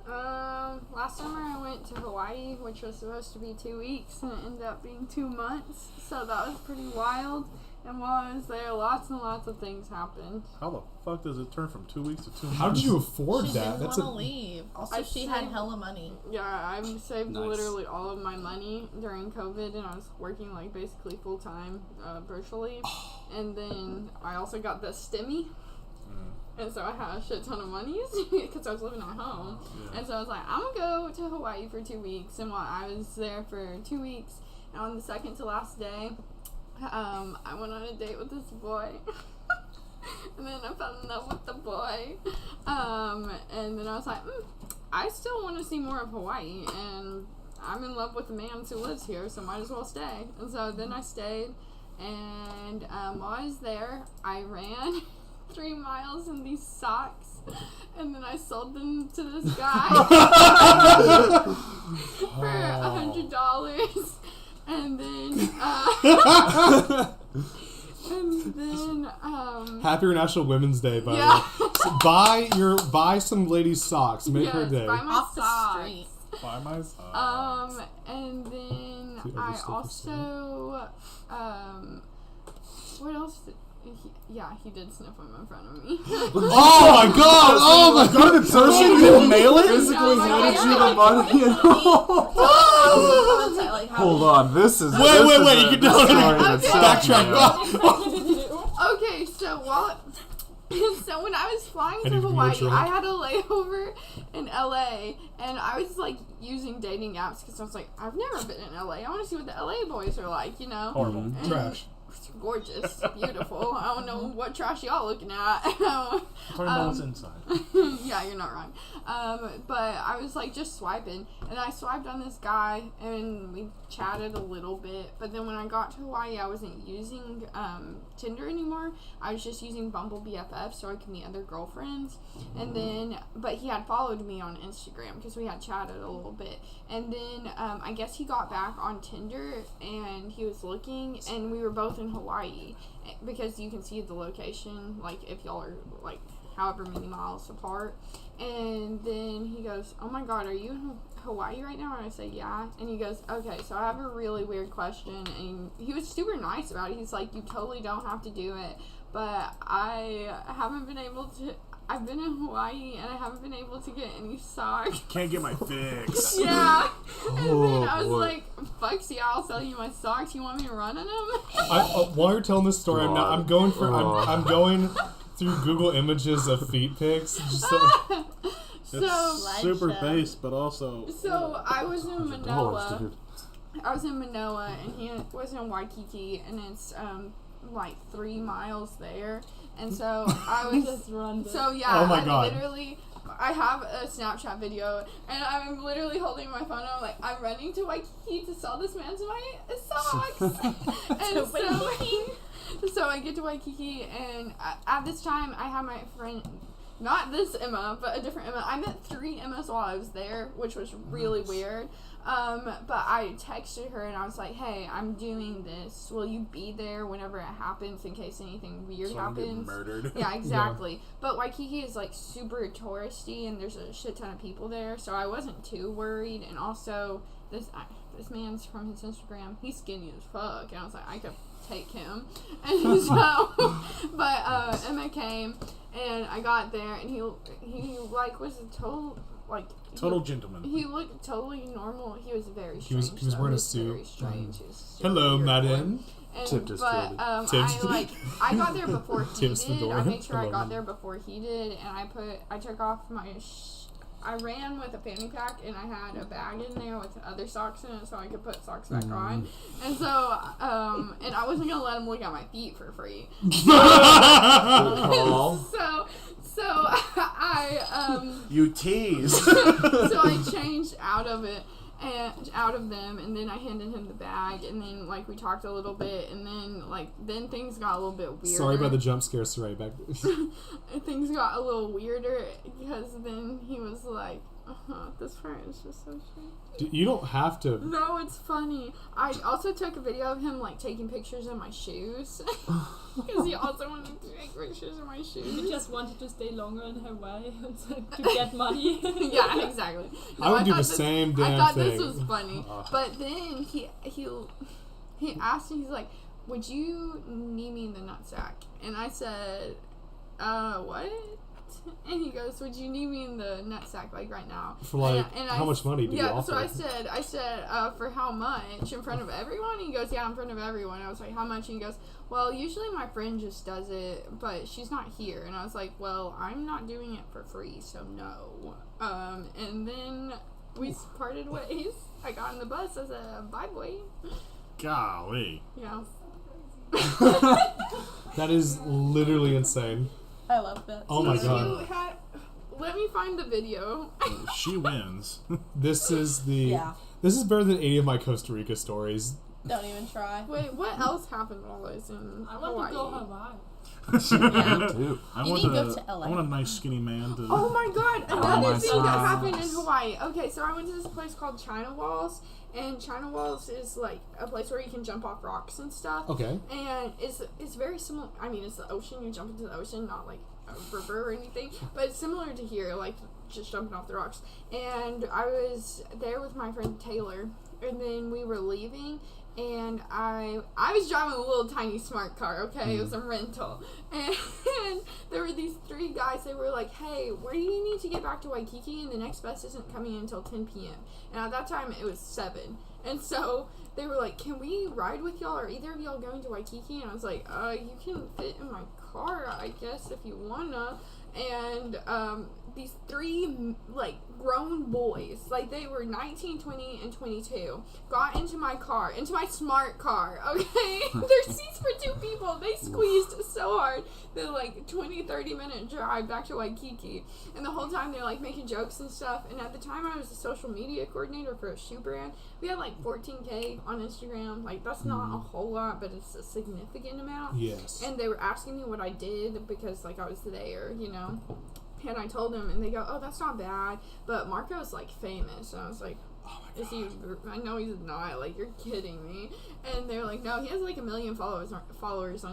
Last summer I went to Hawaii, which was supposed to be 2 weeks, and it ended up being 2 months. So that was pretty wild. And while I was there, lots and lots of things happened. How the fuck does it turn from 2 weeks to 2 months? How did you afford She that? didn't That's want to leave. Also, I she had saved- hella money. Yeah, I saved Nice. literally all of my money during COVID, and I was working like basically full time, virtually. And then I also got the stimmy. And so I had a shit ton of money because I was living at home. Yeah. And so I was like, I'm going to go to Hawaii for 2 weeks. And while I was there for 2 weeks, and on the second to last day, I went on a date with this boy. And then I fell in love with the boy. And then I was like, I still want to see more of Hawaii. And I'm in love with the man who lives here, so might as well stay. And so then I stayed. And while I was there, I ran 3 miles in these socks, and then I sold them to this guy for $100, and then Happy International Women's Day, by yeah, the way. Buy some lady's socks. Make her yes, day. buy my Off the socks. street. By myself. And then Dude, I still also what else did he did sniff him in front of me. Oh my god! Oh my god! The person who mail it? physically No, handed I you the money. Like, how Hold on, this is. Wait, this is you a can do it. story in Okay. itself, Backtrack. man. Okay, so so when I was flying I to need to be more Hawaii, drunk. I had a layover in LA, and I was like using dating apps because I was like, I've never been in LA. I want to see what the LA boys are like, you know. Horrible. And Trash. it's gorgeous, beautiful. I don't know what trash y'all looking at. Talking about what's inside. Yeah, you're not wrong. But I was like just swiping, and I swiped on this guy, and we chatted a little bit. But then when I got to Hawaii, I wasn't using Tinder anymore. I was just using Bumble BFF so I could meet other girlfriends. And then, but he had followed me on Instagram because we had chatted a little bit. And then I guess he got back on Tinder, and he was looking, and we were both in Hawaii because you can see the location, like if y'all are like however many miles apart. And then he goes, oh my god, are you in Hawaii right now? And I say, yeah. And he goes, okay, so I have a really weird question. And he was super nice about it. He's like, you totally don't have to do it, but I haven't been able to. I've been in Hawaii and I haven't been able to get any socks. Can't get my fix. Yeah. And then I was boy. like, fuck yeah, I'll sell you my socks. You want me to run on them? While you're telling this story, God. I'm going through Google Images of feet pics. Just so, It's So super Slideshow. base, but also I was in $100, Manoa. dude. I was in Manoa, and he was in Waikiki, and it's like 3 miles there. And so I was Just run this. so yeah. Oh my I'm God. Literally, I have a Snapchat video, and I'm literally holding my phone. And I'm like, I'm running to Waikiki to sell this man's my socks. And so I get to Waikiki, and at this time I have my friend. Not this Emma, but a different Emma. I met 3 Emmas while I was there, which was really weird. But I texted her and I was like, hey, I'm doing this. Will you be there whenever it happens in case anything weird so I'm getting happens? murdered. Yeah, exactly. But Waikiki is like super touristy and there's a shit ton of people there, so I wasn't too worried. And also, this man's from his Instagram. He's skinny as fuck, and I was like, I could take him. And so, but Emma came, and I got there, and he like was a Total gentleman. He looked totally normal. He was very He was- strange. he was though. wearing a He was very suit. strange. He was super hello, weird boy. madam. And, Tip just but killed I got there before he Tips did. Fedora. I made sure I Hello. got there before he did, and I took off my. I ran with a fanny pack, and I had a bag in there with other socks in it, so I could put socks back on. And so, and I wasn't gonna let him look at my feet for free. Aw. So I You tease. so I changed out of it and out of them, and then I handed him the bag, and then like we talked a little bit, and then things got a little bit weirder. Sorry about the jump scare, Saray. Back. Things got a little weirder because then he was like, This part is just so strange. You don't have to. No, it's funny. I also took a video of him like taking pictures of my shoes because he also wanted to take pictures of my You shoes. just wanted to stay longer in Hawaii to get money. Yeah, exactly. I would do thought the same damn I thought thing. this was funny, but then he asked me, he's like, "Would you need me in the nutsack?" And I said, what?" And he goes, "Would you need me in the nutsack like right now?" For like, And how much money do you yeah, offer? so I said, "For how much?" In front of everyone? And he goes, "Yeah, in front of everyone." I was like, "How much?" And he goes, "Well, usually my friend just does it, but she's not here." And I was like, "Well, I'm not doing it for free, so no." And then we parted ways. I got on the bus. I said, "Bye, boy." Golly. Yeah. That is literally insane. I love that. Oh my So god. you had- let me find the video. She wins. This is Yeah. This is better than any of my Costa Rica stories. Don't even try. Wait, what else happened while I was in I want Hawaii? to go Hawaii. Yeah. Dude. I You want need to a, go to LA. I want a nice skinny man to. Oh my god, Oh another my thing that God. happened in Hawaii. Okay, so I went to this place called China Walls, and China Walls is like a place where you can jump off rocks and stuff. Okay. And it's very similar. I mean, it's the ocean. You jump into the ocean, not like a river or anything, but it's similar to here, like just jumping off the rocks. And I was there with my friend Taylor, and then we were leaving. And I was driving a little tiny smart car, okay? It was a rental. And there were these three guys. They were like, "Hey, where do you need to get back to Waikiki? And the next bus isn't coming until 10 p.m. And at that time, it was 7. And so they were like, "Can we ride with y'all? Are either of y'all going to Waikiki?" And I was like, "You can fit in my car, I guess, if you wanna." And these three like grown boys, like they were 19, 20, and 22, got into my car, into my smart car, okay? There's seats for 2 people. They squeezed so hard. The like 20-30 minute drive back to Waikiki, and the whole time they're like making jokes and stuff. And at the time I was a social media coordinator for a shoe brand. We had like 14K on Instagram. Like that's not a whole lot, but it's a significant amount. Yes. And they were asking me what I did because, like, I was there, you know. And I told them, and they go, "Oh, that's not bad." But Marco's, like, famous. And I was like, Oh my "Is he? I know he's not. Like, you're kidding me." And they're like, "No, he has, like, 1 million followers on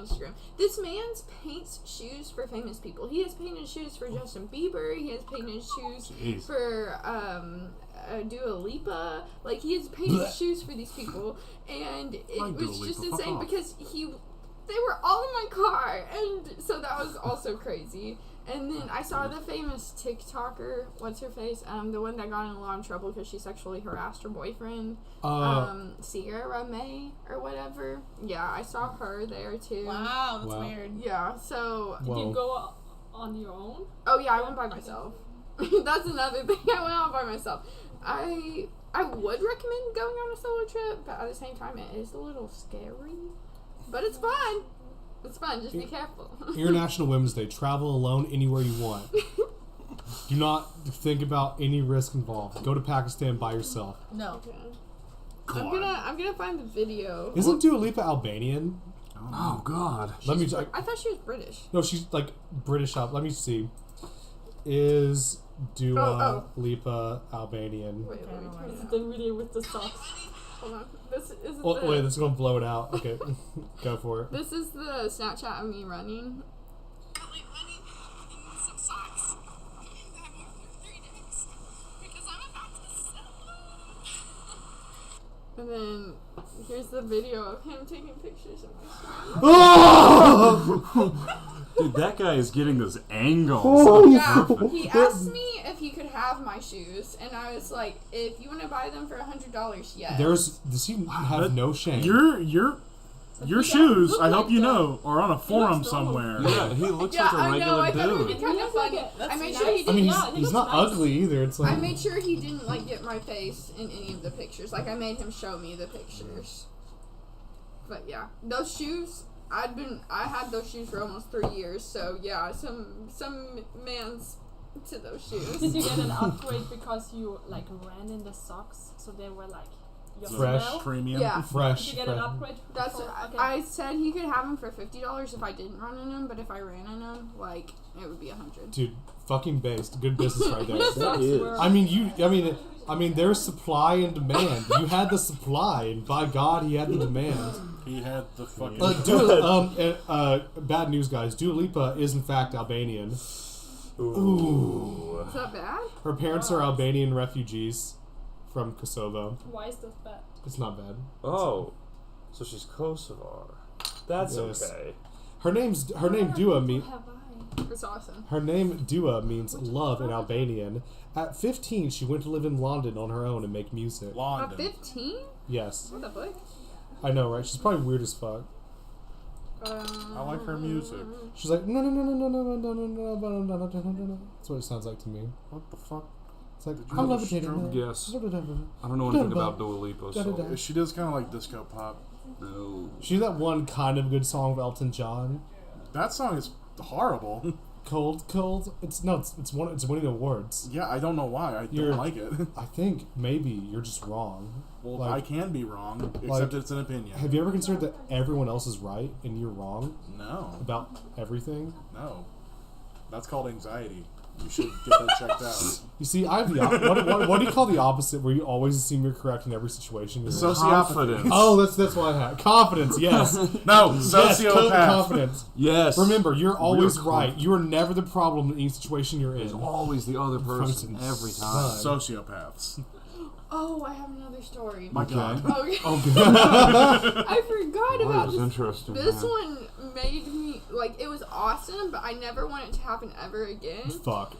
Instagram." This man's paints shoes for famous people. He has painted shoes for Justin Bieber. He has painted shoes Jeez. for, Dua Lipa. Like, he has painted shoes for these people. And it Like was Dua just Lipa, fuck insane off. because they were all in my car, and so that was also crazy. And then I saw the famous TikToker, what's her face? The one that got in a lot of trouble because she sexually harassed her boyfriend, Sierra May or whatever. Yeah, I saw her there too. Wow, that's Wow. weird. Yeah, so Did Whoa. you go on your own? oh yeah, I went by myself. That's another thing. I went out by myself. I would recommend going on a solo trip, but at the same time, it is a little scary. But it's fun. It's fun. Just be careful. International Women's Day. Travel alone anywhere you want. Do not think about any risk involved. Go to Pakistan by yourself. No. Okay. Come I'm gonna find the video. Isn't Dua Lipa Albanian? Oh God. Let me. I thought she was British. No, she's like British. Let me see. Is Dua Lipa Albanian? Wait, let me turn Is it it on. the video with the socks? Hold on. This is Oh, the, wait, this is gonna blow it out. Okay, go for it. This is the Snapchat of me running. And then here's the video of him taking pictures of my shoes. Oh! Dude, that guy is getting those angles. Oh, Yeah, he asked me if he could have my shoes, and I was like, "If you want to buy them for $100, yes." Does he have no shame? Your He shoes, look I hope like you them. know, are on a forum looks somewhere. Yeah, he looks Yeah, like a I regular know. I thought it would be dude. kind of looks like funny. it. That's I made nice. sure he I didn't. mean, Yeah, he he's looks not nice. ugly either. It's like I made sure he didn't like get my face in any of the pictures. Like I made him show me the pictures. But yeah, those shoes. I had those shoes for almost 3 years. So yeah, some man's to those shoes. Did you get an upgrade because you like ran in the socks, so they were like your Fresh. smell? Premium. Yeah. Did Fresh. you get an fresh. upgrade? That's Okay. I said he could have him for $50 if I didn't run in him, but if I ran in him, like it would be $100. Dude, fucking based. Good business right there. That is. I mean, there's supply and demand. You had the supply, and by God, he had the demand. He had the fucking. Bad news, guys. Dua Lipa is in fact Albanian. Ooh. Is that bad? Her parents are Albanian refugees from Kosovo. Why is this bad? It's not bad. Oh, so she's Kosovar. That's Yes. okay. Her name Dua means Have I? It's awesome. her name Dua means love in Albanian. At 15, she went to live in London on her own and make music. At London. 15? Yes, What the fuck? I know, right? She's probably weird as fuck. I like her music. She's like no. That's what it sounds like to me. What the fuck? It's like Did you I have love a it. stroke? Yes. I don't know anything about Dua Lipa, so. She does kind of like disco pop. No. She's that one kind of good song of Elton John. That song is horrible. Cold. It's winning awards. Yeah, I don't know why. I You're- don't like it. I think maybe you're just wrong. Well, Like- I can be wrong, except like- it's an opinion. Have you ever considered that everyone else is right and you're wrong No, about everything? no. That's called anxiety. You should get that checked out. You see, I have the what do you call the opposite where you always assume you're correct in every situation? You're in? Sociopathy. Oh, that's what I had. Confidence, yes. No, Yes, sociopath. confidence. Yes. Remember, you're always Real right. You are never the problem in any situation you're There's in. always the other person Fucking every son. time. Sociopaths. Oh, I have another story. My God. Okay. Oh, good. I forgot That about was this. interesting. This man. one made me, like, it was awesome, but I never want it to happen ever again. Fuck.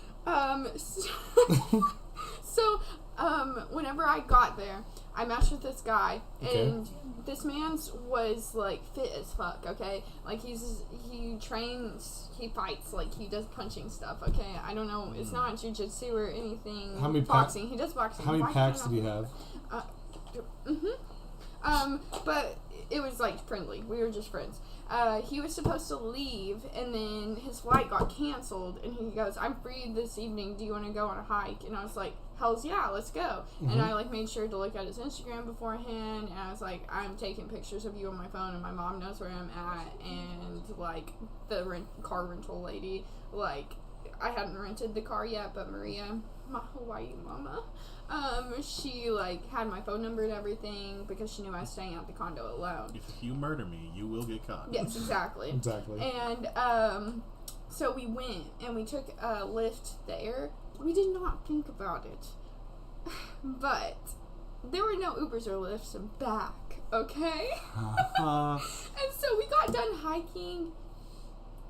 Whenever I got there, I matched with this guy, Okay. and this man's was, like, fit as fuck, okay? Like, he trains, he fights, like, he does punching stuff, okay? I don't know, it's not jiu-jitsu or anything. How many boxing? He does boxing. How many Why packs can't did he I- have? But it was like friendly. We were just friends. He was supposed to leave, and then his flight got canceled. And he goes, "I'm free this evening. Do you want to go on a hike?" And I was like, "Hell's yeah, let's go!" And I like made sure to look at his Instagram beforehand. And I was like, "I'm taking pictures of you on my phone, and my mom knows where I'm at." And like the car rental lady, like I hadn't rented the car yet, but Maria, my Hawaii mama. She like had my phone number and everything because she knew I was staying at the condo alone. If you murder me, you will get caught. Yes, exactly. Exactly. And so we went and we took a lift there. We did not think about it, but there were no Ubers or Lyfts back. Okay. And so we got done hiking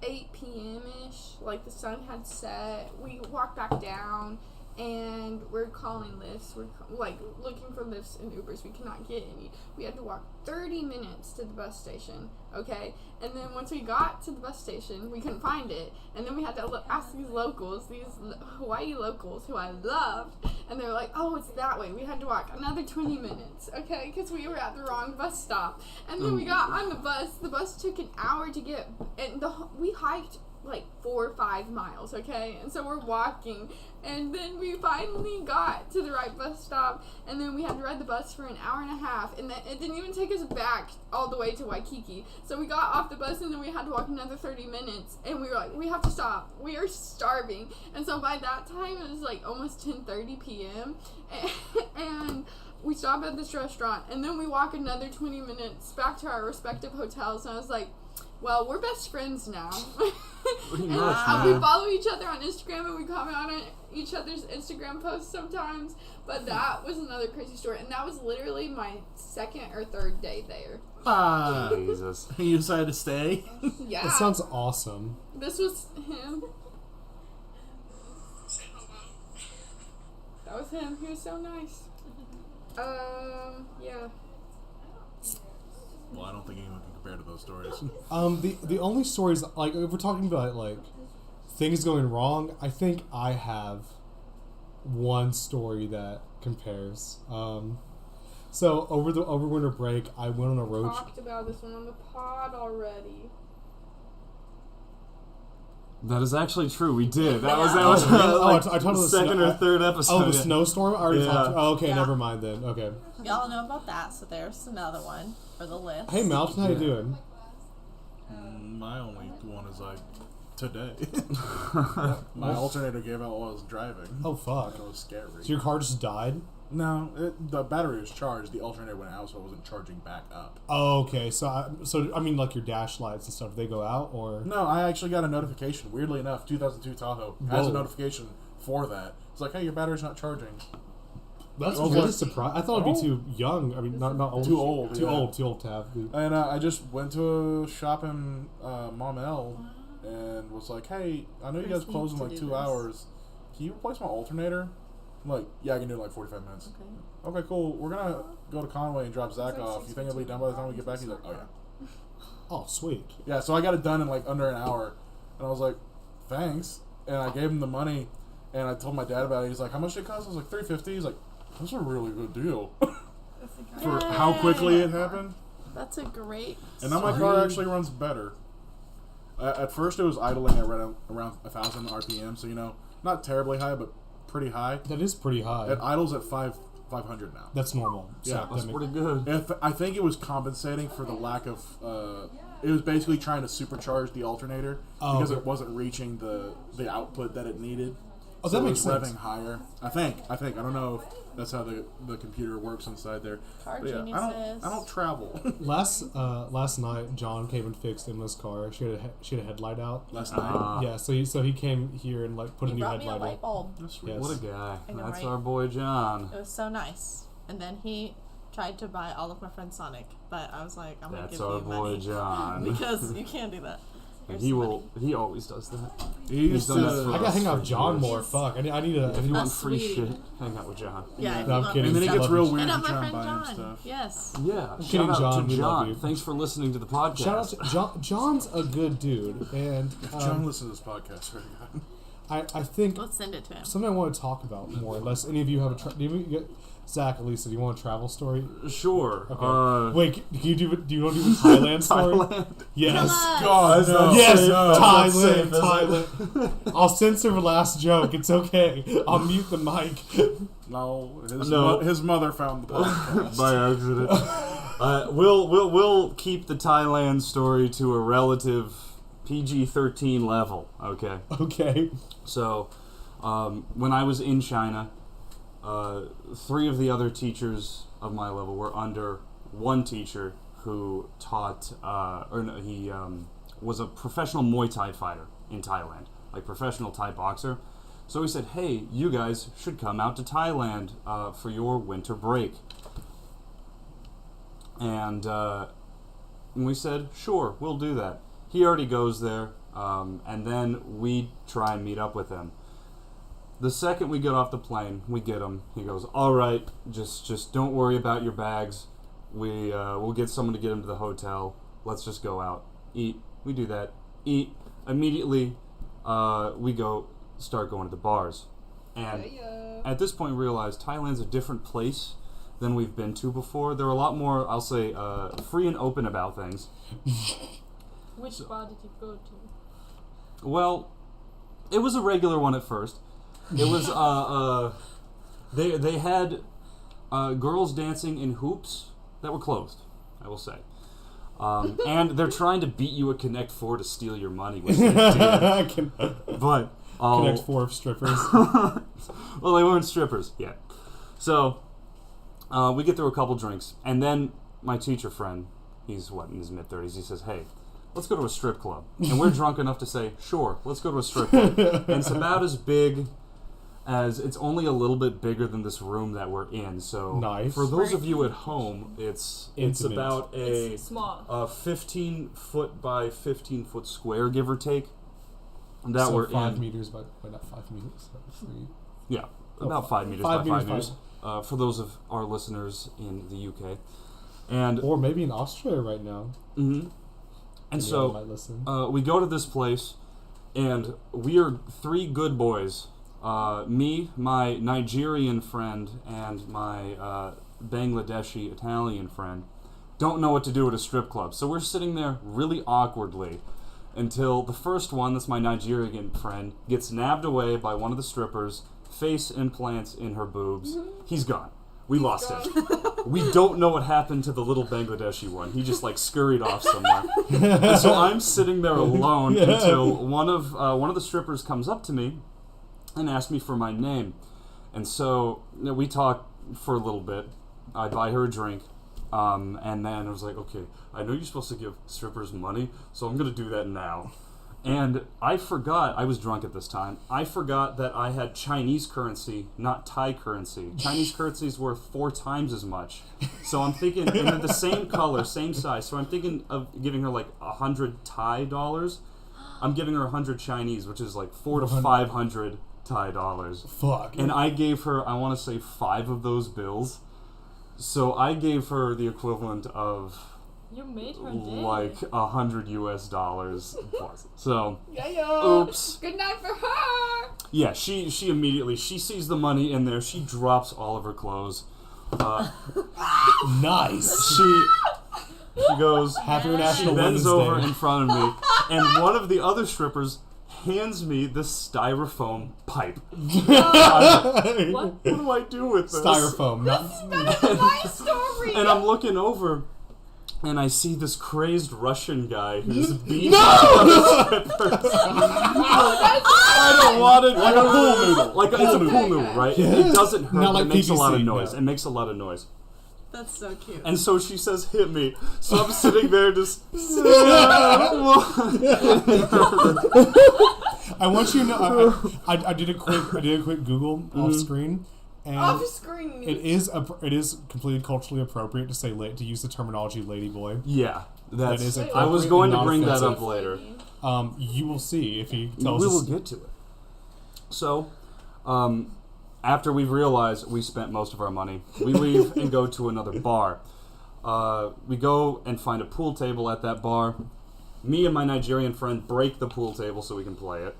8 p.m. ish. Like the sun had set. We walked back down. And we're calling lifts. We're like looking for lifts and Ubers. We cannot get any. We had to walk 30 minutes to the bus station. Okay, and then once we got to the bus station, we couldn't find it. And then we had to ask these locals, these Hawaii locals who I loved, and they were like, "Oh, it's that way." We had to walk another 20 minutes. Okay, because we were at the wrong bus stop. And then we got on the bus. The bus took an hour to get, and we hiked like 4 or 5 miles, okay? And so we're walking, and then we finally got to the right bus stop, and then we had to ride the bus for an hour and a half, and then it didn't even take us back all the way to Waikiki. So we got off the bus, and then we had to walk another 30 minutes, and we were like, we have to stop. We are starving. And so by that time, it was like almost 10:30 p.m., and we stopped at this restaurant, and then we walk another 20 minutes back to our respective hotels, and I was like, well, we're best friends now. And we follow each other on Instagram, and we comment on each other's Instagram posts sometimes. But that was another crazy story, and that was literally my second or third day there. Jesus. You decided to stay? Yeah. That sounds awesome. This was him. That was him. He was so nice. Yeah. Well, I don't think anyone can compare to those stories. The only stories, like, if we're talking about, like, things going wrong, I think I have one story that compares. So, over winter break, I went on a road trip. Talked about this one on the pod already. That is actually true. We did. That was Oh, like I talked about the second snow- or third episode. Oh, the snowstorm? I already Yeah. talked. Oh, okay, Yeah. never mind then. Okay. y'all know about that, so there's another one for the list. Hey, Malton, how you doing? My only one is like today. My alternator gave out while I was driving. Oh, fuck. It was scary. So your car just died? No, the battery was charged. The alternator went out, so I wasn't charging back up. Oh, okay. So I mean, like your dash lights and stuff, they go out, or? No, I actually got a notification. Weirdly enough, 2002 Tahoe has Whoa. a notification for that. It's like, hey, your battery's not charging. That's I was really like, surprised. I thought it'd be too young. I mean, not old. Too old, Too yeah. old. Too old to have. The... And I just went to a shop in Maumelle and was like, hey, I know you guys First close in need like to 2 do this. hours. Can you replace my alternator? I'm like, yeah, I can do it in like 45 minutes. Okay. Okay, cool. We're going to go to Conway and drop Zach off. You think it'll be done by the time we get back? He's like, oh, yeah. Oh, sweet. Yeah, so I got it done in like under an hour. And I was like, thanks. And I gave him the money. And I told my dad about it. He's like, how much did it cost? I was like, $350. He's like, that's a really good deal. For how quickly it happened. That's a great. And now my car actually runs better. At first, it was idling at around 1,000 RPM, so not terribly high, but pretty high. That is pretty high. It idles at 500 now. That's normal. Yeah, That's pretty good. I think it was compensating for the lack of. It was basically trying to supercharge the alternator because okay. it wasn't reaching the output that it needed. Oh, so that it makes was sense. revving higher. I think. I don't know if that's how the computer works inside there. Car But yeah, I geniuses. don't travel. Last night, John came and fixed Emma's car. She had a headlight out. Last night. Yeah, so he came here and like put a He new brought me a headlight light in. bulb. That's sweet. Yes. What a guy. I know, That's right? our boy John. It was so nice. And then he tried to buy all of my friend's Sonic, but I was like, I'm gonna That's give our you boy money John. because you can't do that. And Here's he some will. money. He always does that. He He's used done that to. for I gotta hang out with John Yes. more. Fuck, I need a. If you want That's free sweet. shit, hang out with John. Yeah, if No, you I'm love kidding. And then it stuff. gets real Hit weird to up my try and friend buy him John. stuff. Yes. Yeah. kidding, Shout out John, to we love you. John. Thanks for listening to the podcast. Shout out to John's a good dude, and If John listens to this podcast, very good. I think Let's send it to him. something I want to talk about more. Unless any of you have a. Do you get Zach, Elisa? Do you want a travel story? Sure. Okay. Wait, do you want to do a Thailand story? Thailand. Yes. Tell us. God, no. Yes, no. Thailand, Thailand. I'll censor the last joke. It's okay. I'll mute the mic. No, No. his mother found the podcast. By accident. We'll keep the Thailand story to a relative PG-13 level. Okay. Okay. So, when I was in China, 3 of the other teachers of my level were under one teacher who taught, he was a professional Muay Thai fighter in Thailand, like professional Thai boxer. So he said, hey, you guys should come out to Thailand for your winter break. And we said, sure, we'll do that. He already goes there, and then we try and meet up with him. The second we get off the plane, we get him. He goes, all right, just don't worry about your bags. We'll get someone to get him to the hotel. Let's just go out, eat. We do that, eat. Immediately, we start going to the bars. And at this point, we realize Thailand's a different place than we've been to before. They're a lot more, I'll say, free and open about things. Which bar did you go to? Well, it was a regular one at first. It was they had girls dancing in hoops that were closed, I will say. And they're trying to beat you at Connect 4 to steal your money, which they did. But Connect 4 of strippers. well, they weren't strippers yet. So we get through a couple drinks, and then my teacher friend, he's in his mid-30s, he says, hey, let's go to a strip club. And we're drunk enough to say, sure, let's go to a strip club. And it's about as big as, it's only a little bit bigger than this room that we're in. So Nice. for those of you at home, it's Intimate. about a It's small. 15-foot by 15-foot square, give or take. That So we're 5 in. meters by not 5 meters. 3. Yeah, about 5 meters 5 by 5 meters meters. For those of our listeners in the UK. And Or maybe in Australia right now. mhm. And Any so other might listen. we go to this place, and we are 3 good boys. Me, my Nigerian friend, and my Bangladeshi Italian friend don't know what to do at a strip club. So we're sitting there really awkwardly until the first one, that's my Nigerian friend, gets nabbed away by one of the strippers, face implants in her boobs. He's gone. We lost him. We don't know what happened to the little Bangladeshi one. He just like scurried off somewhere. And so I'm sitting there alone until one of the strippers comes up to me and asks me for my name. And so we talk for a little bit. I buy her a drink. And then I was like, okay, I know you're supposed to give strippers money, so I'm going to do that now. And I forgot, I was drunk at this time, I forgot that I had Chinese currency, not Thai currency. Chinese currency is worth 4 times as much. So I'm thinking, and they're the same color, same size, so I'm thinking of giving her like 100 Thai dollars. I'm giving her 100 Chinese, which is like 400 to 500 Thai dollars. Fuck. And I gave her, I want to say 5 of those bills. So I gave her the equivalent of You made her day. like $100 US plus. So, Yeah. oops. Good night for her. Yeah, she immediately, she sees the money in there. She drops all of her clothes. Nice. She goes, Happy she National bends Women's over Day. in front of me, and one of the other strippers hands me this styrofoam pipe. What do I do with this? Styrofoam. Not, My story. And I'm looking over, and I see this crazed Russian guy who's beating up strippers. I don't want it. Like a pool noodle. Like it's a pool noodle, right? It doesn't hurt, Not but like it makes a lot of PVC, noise. no. It makes a lot of noise. That's so cute. And so she says, "Hit me." So I'm sitting there just. I want you to know. I did a quick Google off screen, and Off screen. it is completely culturally appropriate to say to use the terminology "ladyboy." Yeah, That is that's. appropriate I was going and to bring that non-offensive. up later. You will see if he We tells will us. get to it. So, after we've realized we spent most of our money, we leave and go to another bar. We go and find a pool table at that bar. Me and my Nigerian friend break the pool table so we can play it.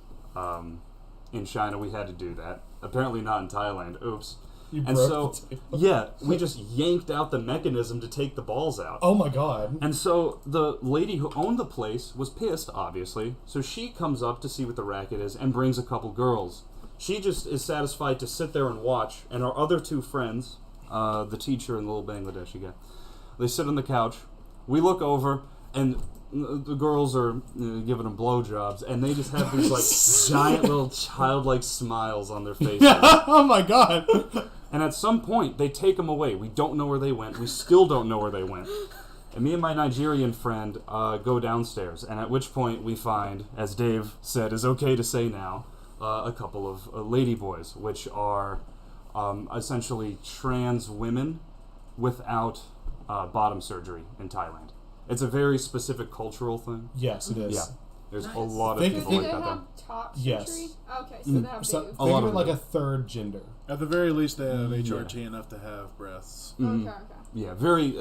In China, we had to do that. Apparently not in Thailand. Oops. You And broke so, the table. yeah, we just yanked out the mechanism to take the balls out. Oh my god. And so the lady who owned the place was pissed, obviously. So she comes up to see what the racket is and brings a couple girls. She just is satisfied to sit there and watch. And our other 2 friends, the teacher and the little Bangladeshi guy, they sit on the couch. We look over, and the girls are giving them blowjobs, and they just have these like giant little childlike smiles on their faces. Oh my god. And at some point, they take them away. We don't know where they went. We still don't know where they went. And me and my Nigerian friend go downstairs, and at which point we find, as Dave said is okay to say now, a couple of ladyboys, which are essentially trans women without bottom surgery in Thailand. It's a very specific cultural thing. Yes, it is. Yeah. There's a Nice. lot of Think- people Do like they that there. have top Yes. surgery? Okay, so they have So boobs. A think lot of it of like them a third gender. At the very least, they have Yeah. HRT enough to have breasts. Mhm. Okay. Yeah, very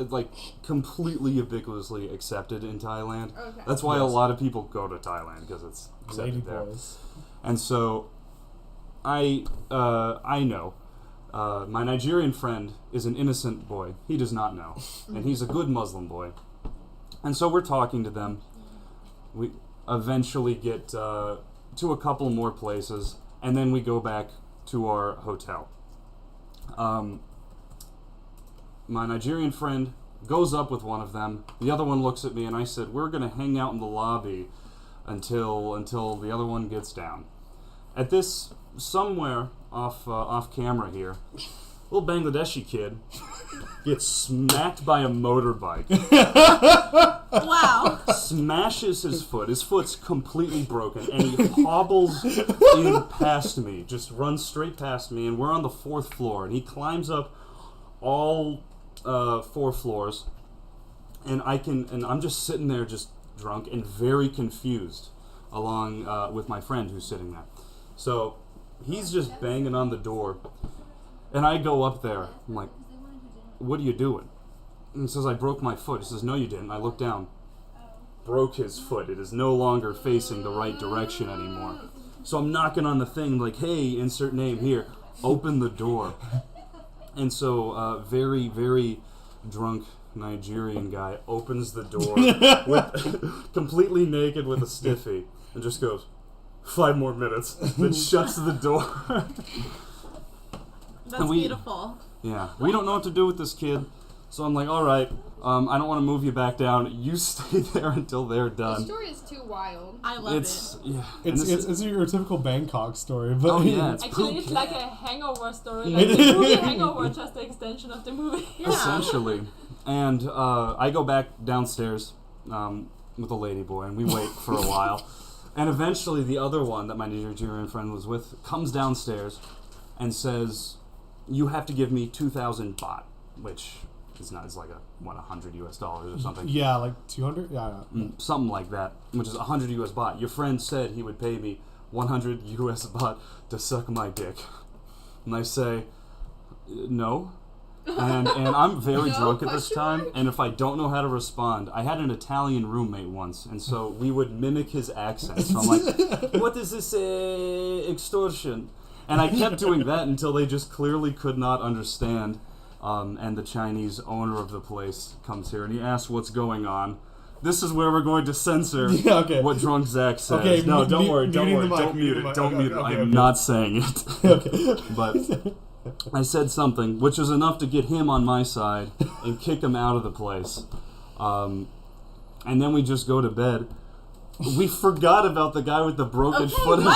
completely ubiquitously accepted in Thailand. Okay. That's why a Yes. lot of people go to Thailand because it's accepted there. Ladyboys. And so, I know my Nigerian friend is an innocent boy. He does not know, and he's a good Muslim boy. And so we're talking to them. We eventually get to a couple more places, and then we go back to our hotel. My Nigerian friend goes up with one of them. The other one looks at me, and I said, "We're gonna hang out in the lobby until the other one gets down." At this, somewhere off camera here, little Bangladeshi kid gets smacked by a motorbike. Wow. Smashes his foot. His foot's completely broken, and he hobbles in past me, just runs straight past me, and we're on the 4th floor, and he climbs up all 4 floors, and I'm just sitting there just drunk and very confused along with my friend who's sitting there. So he's just banging on the door, and I go up there. I'm like, "What are you doing?" And he says, "I broke my foot." He says, "No, you didn't." I look down. Broke his foot. It is no longer facing the right direction anymore. So I'm knocking on the thing like, "Hey, insert name here. Open the door." And so very, very drunk Nigerian guy opens the door with completely naked with a stiffy and just goes, "5 more minutes," then shuts the door. That's And we- beautiful. Yeah, we don't know what to do with this kid. So I'm like, all right, I don't want to move you back down. You stay there until they're The done. story is too wild. I love It's it. yeah. and It's this it's your typical Bangkok story, but Oh, yeah, it's Actually, it's poop. like a hangover story. Like the movie Hangover, just the extension of the movie. Essentially. And I go back downstairs with a lady boy, and we wait for a while. And eventually, the other one that my Nigerian friend was with comes downstairs and says, "You have to give me 2,000 baht," which is not, it's like $100 US or something. yeah, like 200. Yeah, Something like that, which is 100 US baht. Your friend said he would pay me 100 US baht to suck my dick. And I say, no. And I'm very No, drunk at this question time, mark? and if I don't know how to respond, I had an Italian roommate once, and so we would mimic his accent. So I'm like, what is this extortion? And I kept doing that until they just clearly could not understand. And the Chinese owner of the place comes here, and he asks what's going on. This is where we're going to censor Yeah, okay. what drunk Zach says. Okay, No, don't mu- worry, don't muting worry, the mic, don't mute muting the it, mic. don't Okay, mute it. okay, I'm okay. not saying it. okay. But I said something, which was enough to get him on my side and kick him out of the place. And then we just go to bed. We forgot about the guy with the broken foot. No!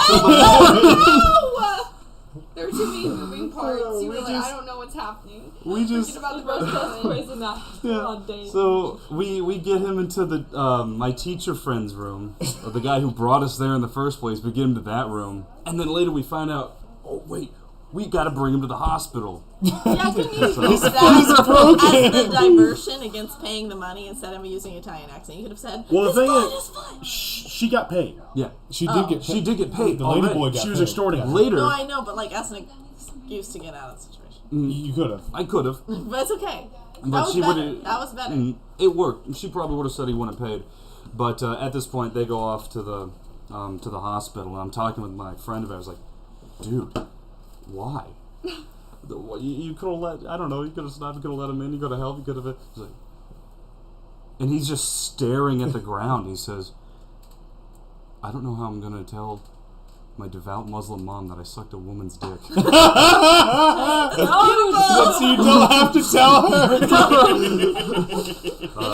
There were too many moving parts. You were like, I don't know what's happening. We just Forget about the It was just broken crazy enough Yeah. on day. So we get him into the my teacher friend's room, or the guy who brought us there in the first place. We get him to that room, and then later we find out. Oh wait, we got to bring him to the hospital. Yeah, can you use His that foot is broken. as the diversion against paying the money instead of using Italian accent? You could have said, Well, the "His thing foot is- is fine." She got paid. Yeah, She Oh. did get. she did get paid. The lady already. boy got She was paid. extorting Yeah. him. Later, No, I know, but like as an excuse to get out of the situation. You could have. I could have. But it's okay. But That was she better. would've- That was better. It worked. She probably would have said he wouldn't have paid. But at this point, they go off to the hospital, and I'm talking with my friend about it. I was like, dude, why? You could have let, I don't know, you could have stopped, you could have let him in, you could have helped, you could have... He's like, and he's just staring at the ground. He says, I don't know how I'm going to tell my devout Muslim mom that I sucked a woman's dick. So you don't have to tell her. And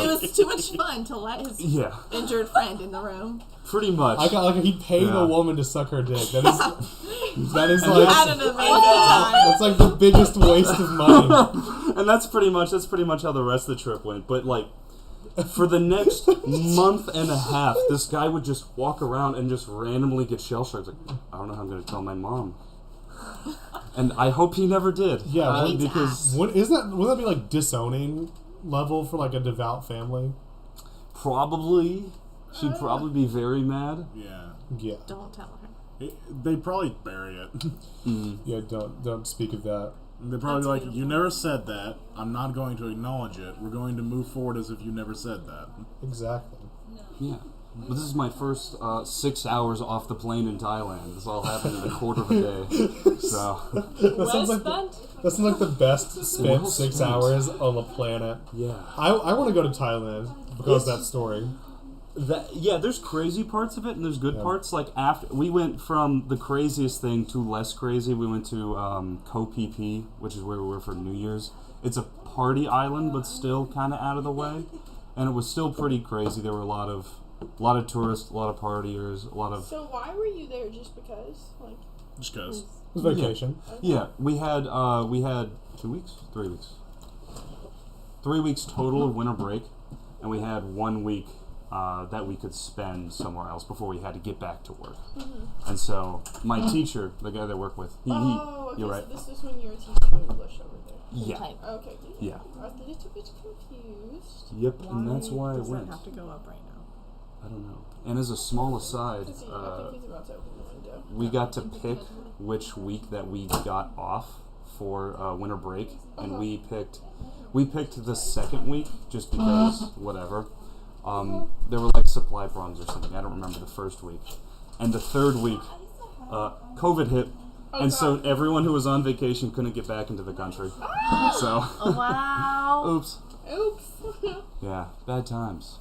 it was too much fun to let his Yeah, injured friend in the room. pretty much. I got like he paid Yeah. a woman to suck her dick. That is Had like an amazing time. that's like the biggest waste of money. And that's pretty much how the rest of the trip went. But like, for the next month and a half, this guy would just walk around and just randomly get shell shocked. Like, I don't know how I'm going to tell my mom. And I hope he never did. Yeah, because Wouldn't that be like disowning level for like a devout family? probably she'd probably be very mad. Yeah. Yeah, Don't tell her. They'd probably bury it. yeah. Don't speak of that. They'd probably be like, you never said that. I'm not going to acknowledge it. We're going to move forward as if you never said that. Exactly. Yeah. But this is my first 6 hours off the plane in Thailand. This all happened in a quarter of a day. So, That Well sounds like spent. that sounds like the best spent Well 6 spent. hours on the planet. yeah. I want to go to Thailand because of that story. Yeah, there's crazy parts of it and there's good Yeah. parts. Like after we went from the craziest thing to less crazy, we went to Koh Phi Phi, which is where we were for New Year's. It's a party island, but still kind of out of the way, and it was still pretty crazy. There were a lot of tourists, a lot of partiers, a lot of So why were you there? Just because? Like, Just because. It was vacation. yeah. We had 2 weeks, 3 weeks, 3 weeks total of winter break, and we had 1 week. That we could spend somewhere else before we had to get back to work. And so my teacher, the guy that I work with, okay, you're right. so this is when you were teaching English over there. Yeah. Okay. Yeah. I was a little bit confused. Yep, and that's why I does went. that have to go up right now? I don't know. And as a small aside, I think he's about to open the window. we got to pick which week that we got off for winter break, and we picked the second week just because whatever. There were like supply problems or something. I don't remember the first week, and the third week, COVID hit, and so everyone who was on vacation couldn't get back into the country. So, Oh, wow. oops. Oops. Yeah, bad times.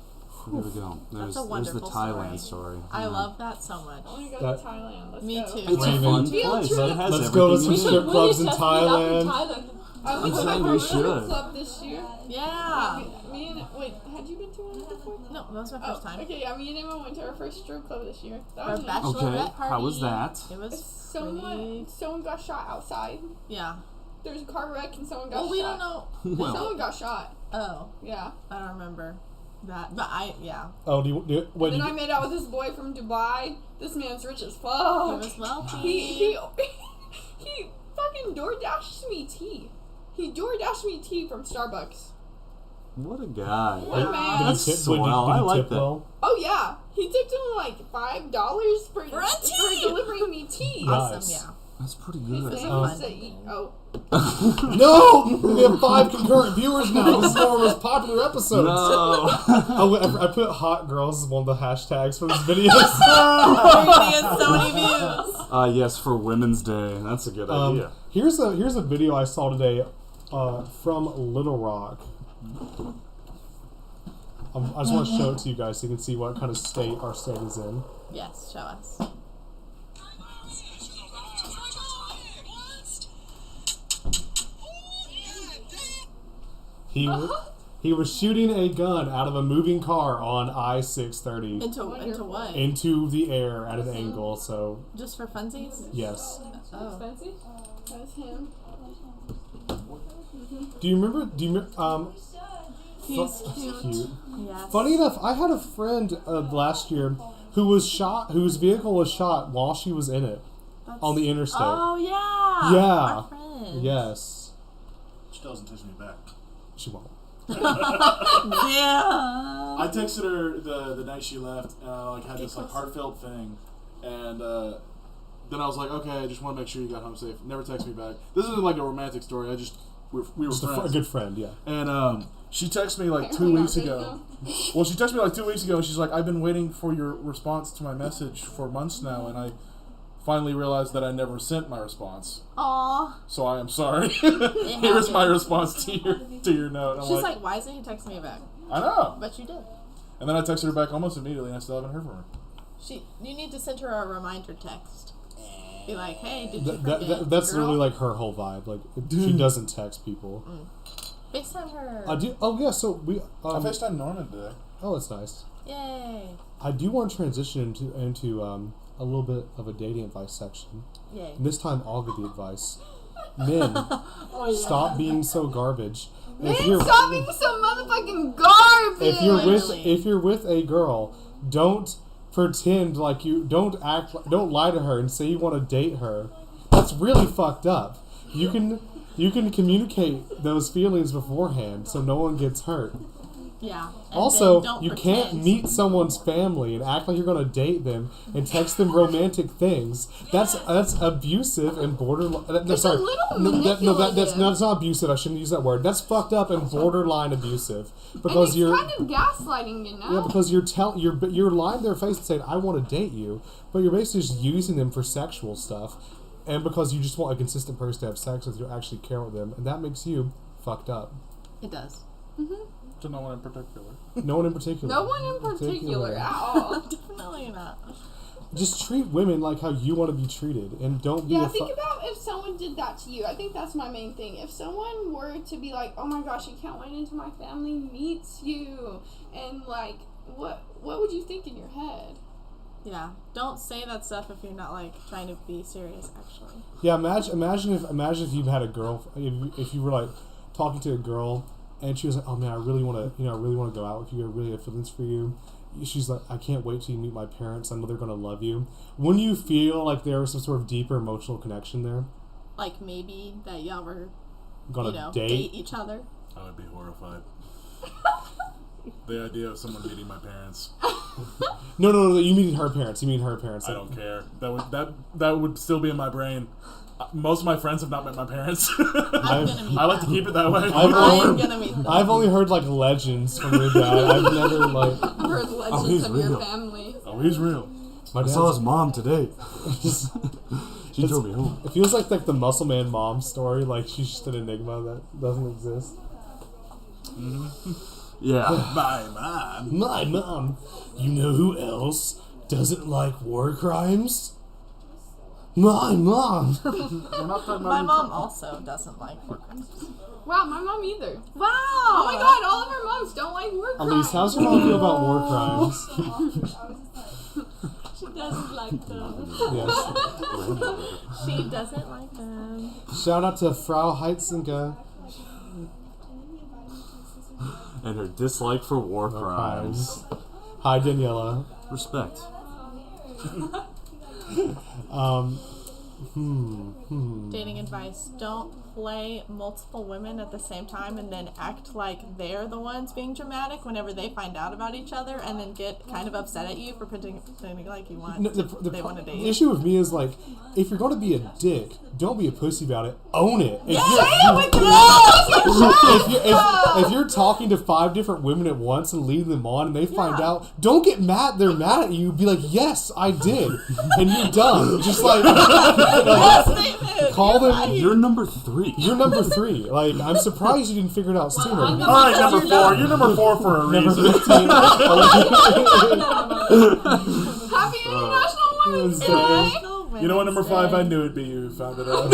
There we go. There's the wonderful Thailand story. I love that so much. I want to go That- to Thailand. Let's Me go. too. It's a Raven. fun Field place. trip. It has Let's go to everything some you strip need. clubs in just meet up Thailand. in Thailand. I went to I'm my saying we first strip should. club this year. Yeah. Me and wait, had you been to one before? No, that was my first time. Okay, yeah, me and Emma went to our first strip club this year. That Our was nice. bachelorette Okay, party. how was that? It was Someone got shot outside. Yeah. There was a car wreck and someone got Well, shot. we don't know. Well, Someone got shot. Oh, Yeah. I don't remember that. But yeah. Oh, do you wait? Then You, I made out with this boy from Dubai. This man's rich as He fuck. was wealthy. He fucking door dashed me tea. He door dashed me tea from Starbucks. what a guy. What a man. That's did he tip, wait, swell. did I he like tip that. well? Oh yeah, he tipped him like $5 for tea! delivering me tea. Nice. Awesome, yeah. That's pretty His good. name Um, was oh. No, we have 5 concurrent viewers now. This is one of our most popular episodes. No. Oh, I put hot girls as one of the hashtags for this video. We're gonna get so many views. Yes, for Women's Day. That's a good idea. Here's a video I saw today from Little Rock. I just want to show it to you guys so you can see what kind of state our state is in. Yes, show us. He was shooting a gun out of a moving car on I-630 Into what? into the air at an angle. So Just for funsies? yes. Oh. Expensive? That's him. Do you remember? He's cute. Yes. Funny enough, I had a friend last year who was shot, whose vehicle was shot while she was in it on the interstate. Oh yeah. Yeah. Our friend. Yes, She doesn't text me back. she won't. Yeah. I texted her the night she left, and I had this heartfelt thing, and then I was like, okay, I just want to make sure you got home safe. Never text me back. This isn't like a romantic story. We were Just a friends. good friend, yeah. And she texted me like 2 Apparently weeks not ago. Well, she texted me like 2 weeks ago, and she's like, I've been waiting for your response to my message for months now, and I finally realized that I never sent my response. Aw. So I am sorry. It Here's my happens. response to your note. I'm She's like, why isn't he texting me back? I know. But you did. And then I texted her back almost immediately, and I still haven't heard from her. You need to send her a reminder text. Be like, hey, did you That, forget? that's girl? really like her whole vibe. Like she doesn't text people. FaceTime her. I do. Oh yeah. So we. I FaceTimed Norman today. Oh, that's nice. Yay. I do want to transition into a little bit of a dating advice section. Yay. And this time, I'll give the advice. Men, stop being so garbage. Man, stop being so motherfucking garbage. If you're with a girl, don't pretend like you don't lie to her and say you want to date her. That's really fucked up. You can communicate those feelings beforehand so no one gets hurt. Yeah. And Also, then don't you pretend. can't meet someone's family and act like you're going to date them and text them romantic things. That's abusive and borderline. No, It's sorry. a little That's manipulative. not abusive. I shouldn't use that word. That's fucked up and borderline abusive And because it's you're kind of gaslighting, you know? yeah because you're lying to their face and saying I want to date you, but you're basically just using them for sexual stuff, and because you just want a consistent person to have sex with, you actually care with them, and that makes you fucked up. It does. To no one in particular. No one in particular. No one in particular at all. Definitely not. Just treat women like how you want to be treated, and don't be Yeah, a think about if someone did that to you. I think that's my main thing. If someone were to be like, "Oh my gosh, you can't wait until my family meets you," and like, what would you think in your head? Yeah. Don't say that stuff if you're not like trying to be serious. Actually. Yeah, imagine if you had a girl, if you were like talking to a girl, and she was like, "Oh man, I really want to go out with you. I really have feelings for you." She's like, "I can't wait till you meet my parents. I know they're gonna love you." Wouldn't you feel like there was some sort of deeper emotional connection there? Like maybe that y'all were Gonna date each other. I would be horrified. The idea of someone meeting my parents. No. You mean her parents. You mean her parents. I don't care. That would still be in my brain. Most of my friends have not met my parents. I'm gonna meet I like to them. keep it that way. I'm gonna meet them. I've only heard like legends from your dad. I've never like I've heard he's legends of your real. family. Oh, he's real. my I saw dad's. his mom today. She drove me home. It feels like the Muscle Man mom story. Like she's just an enigma that doesn't exist. Yeah. My mom. My mom. You know who else doesn't like war crimes? My mom. We're not talking about My your mom also doesn't like war crimes. Wow, my mom either. Wow. Oh my god, all of our moms don't like war crimes. Elise, how's your mom feel about war crimes? She doesn't like them. Yes. She doesn't like them. Shout out to Frau Heitzinga. And her dislike for war crimes. Hi, Daniela. Respect. Dating advice: don't play multiple women at the same time and then act like they're the ones being dramatic whenever they find out about each other, and then get kind of upset at you for pretending like you want No, they want to date the you. issue with me is like, if you're going to be a dick, don't be a pussy about it. Own it. If if you're talking to 5 different women at once and leading them on, and they find out, don't get mad. They're mad at you. Be like, yes, I did, and you're done. Just like call them. You're number 3. You're number 3. Like, I'm surprised you didn't figure it out sooner. All right, number 4. You're number 4 for a Number reason. 15. Happy International Women's Day! You know what, number 5? I knew it'd be you who found it out.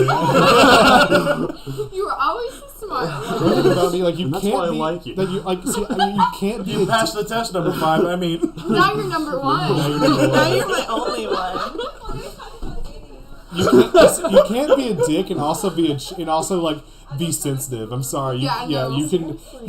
You were always the smart one. One thing about me, like, you And that's can't why I be like you. Like, you like. See, you can't be. You passed the test, number 5. I mean, Now you're number 1. Now you're my only one. You can't be a dick and also be like be sensitive. I'm sorry. Yeah, no. You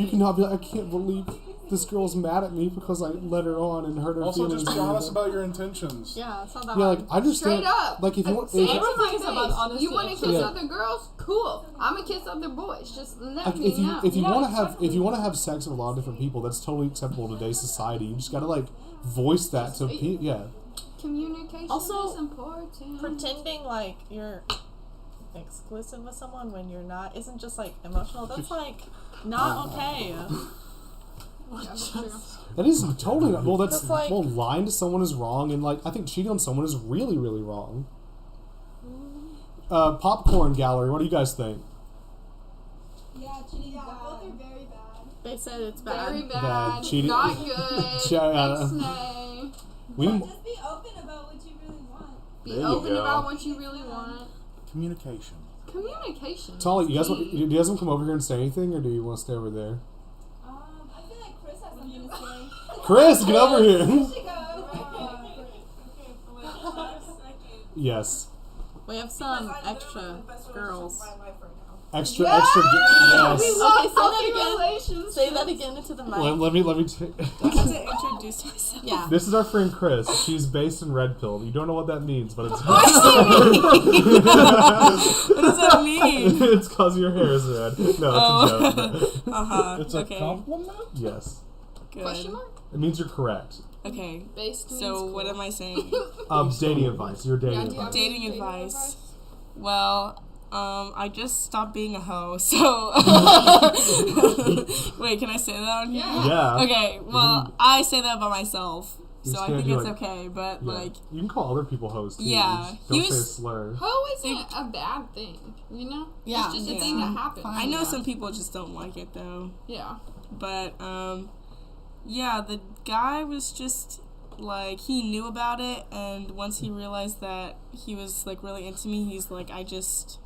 cannot be like, I can't believe this girl's mad at me because I let her on and hurt her also feelings. just be honest about your intentions. Yeah, it's not that Yeah, hard. like I understand. Straight up. Like if you want, Say if, it to my Everything is about face. honesty, You want to kiss actually. Yeah. other girls? Cool. I'm gonna kiss other boys. Just let like, me if you know. if you Yeah, want to have exactly. if you want to have sex with a lot of different people, that's totally acceptable in today's society. You just gotta like voice that to people. Yeah. Communication Also, is important. Pretending like you're exclusive with someone when you're not isn't just like emotional. That's like not okay. Yeah, that's true. That is totally not. Well, that's That's like- well, lying to someone is wrong, and like I think cheating on someone is really, really wrong. Popcorn Gallery, what do you guys think? Yeah, cheating both are very bad. They said it's bad. Very bad. Bad. Cheating- Not good. Yeah. X-nay. We Just be open about what you really want. Be There you open go. about what you really want. Communication. Communication. Tolly, is do key. you guys want to come over here and say anything, or do you want to stay over there? I feel like Chris has something to say. Chris, get over here. She goes. Yes. We have some extra girls. Extra. Yeah! Yes. We love Okay, say that healthy again. relationships. Say that again into the mic. Let me. I have to introduce myself. Yeah. This is our friend Chris. She's based in Red Pill. You don't know what that means, but it's. What does that mean? It's because your hair is red. No, it's a joke. It's a Okay. compliment? Yes. Good. Question mark? It means you're correct. Okay. Based means So cool. what am I saying? Dating advice. Your dating Yeah, do you have advice. Dating Dating advice. Well, I just stopped being a hoe, so wait, can I say that on here? Yeah. Okay, well, I say that about myself, You so just I can't think do, it's like- okay. But Yeah. like, You can call other people hoes too. Yeah. Just He don't say a was- slur. Hoe isn't a bad thing, you know? Yeah. It's just a Yeah. thing that happens. I know some people just don't like it though. Yeah. But yeah, the guy was just like, he knew about it, and once he realized that he was like really into me, he's like, I just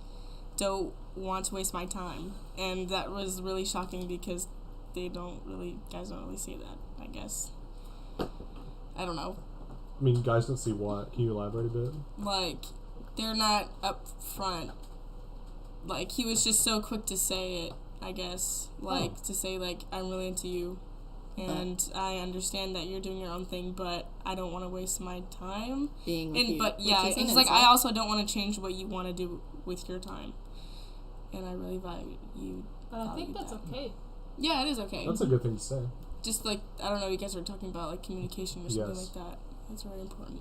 don't want to waste my time. And that was really shocking because guys don't really see that, I guess. I don't know. I mean, guys don't see what. Can you elaborate a bit? Like, they're not up front. Like, he was just so quick to say it, I guess. Like, to say, like, I'm really into you. And I understand that you're doing your own thing, but I don't want to waste my time. Being with And you, but which yeah, is it's an like I insult. also don't want to change what you want to do with your time. And I really value you. But I think that's okay. Yeah, it is okay. That's a good thing to say. Just like, I don't know, you guys were talking about like communication or something Yes. like that. That's very important.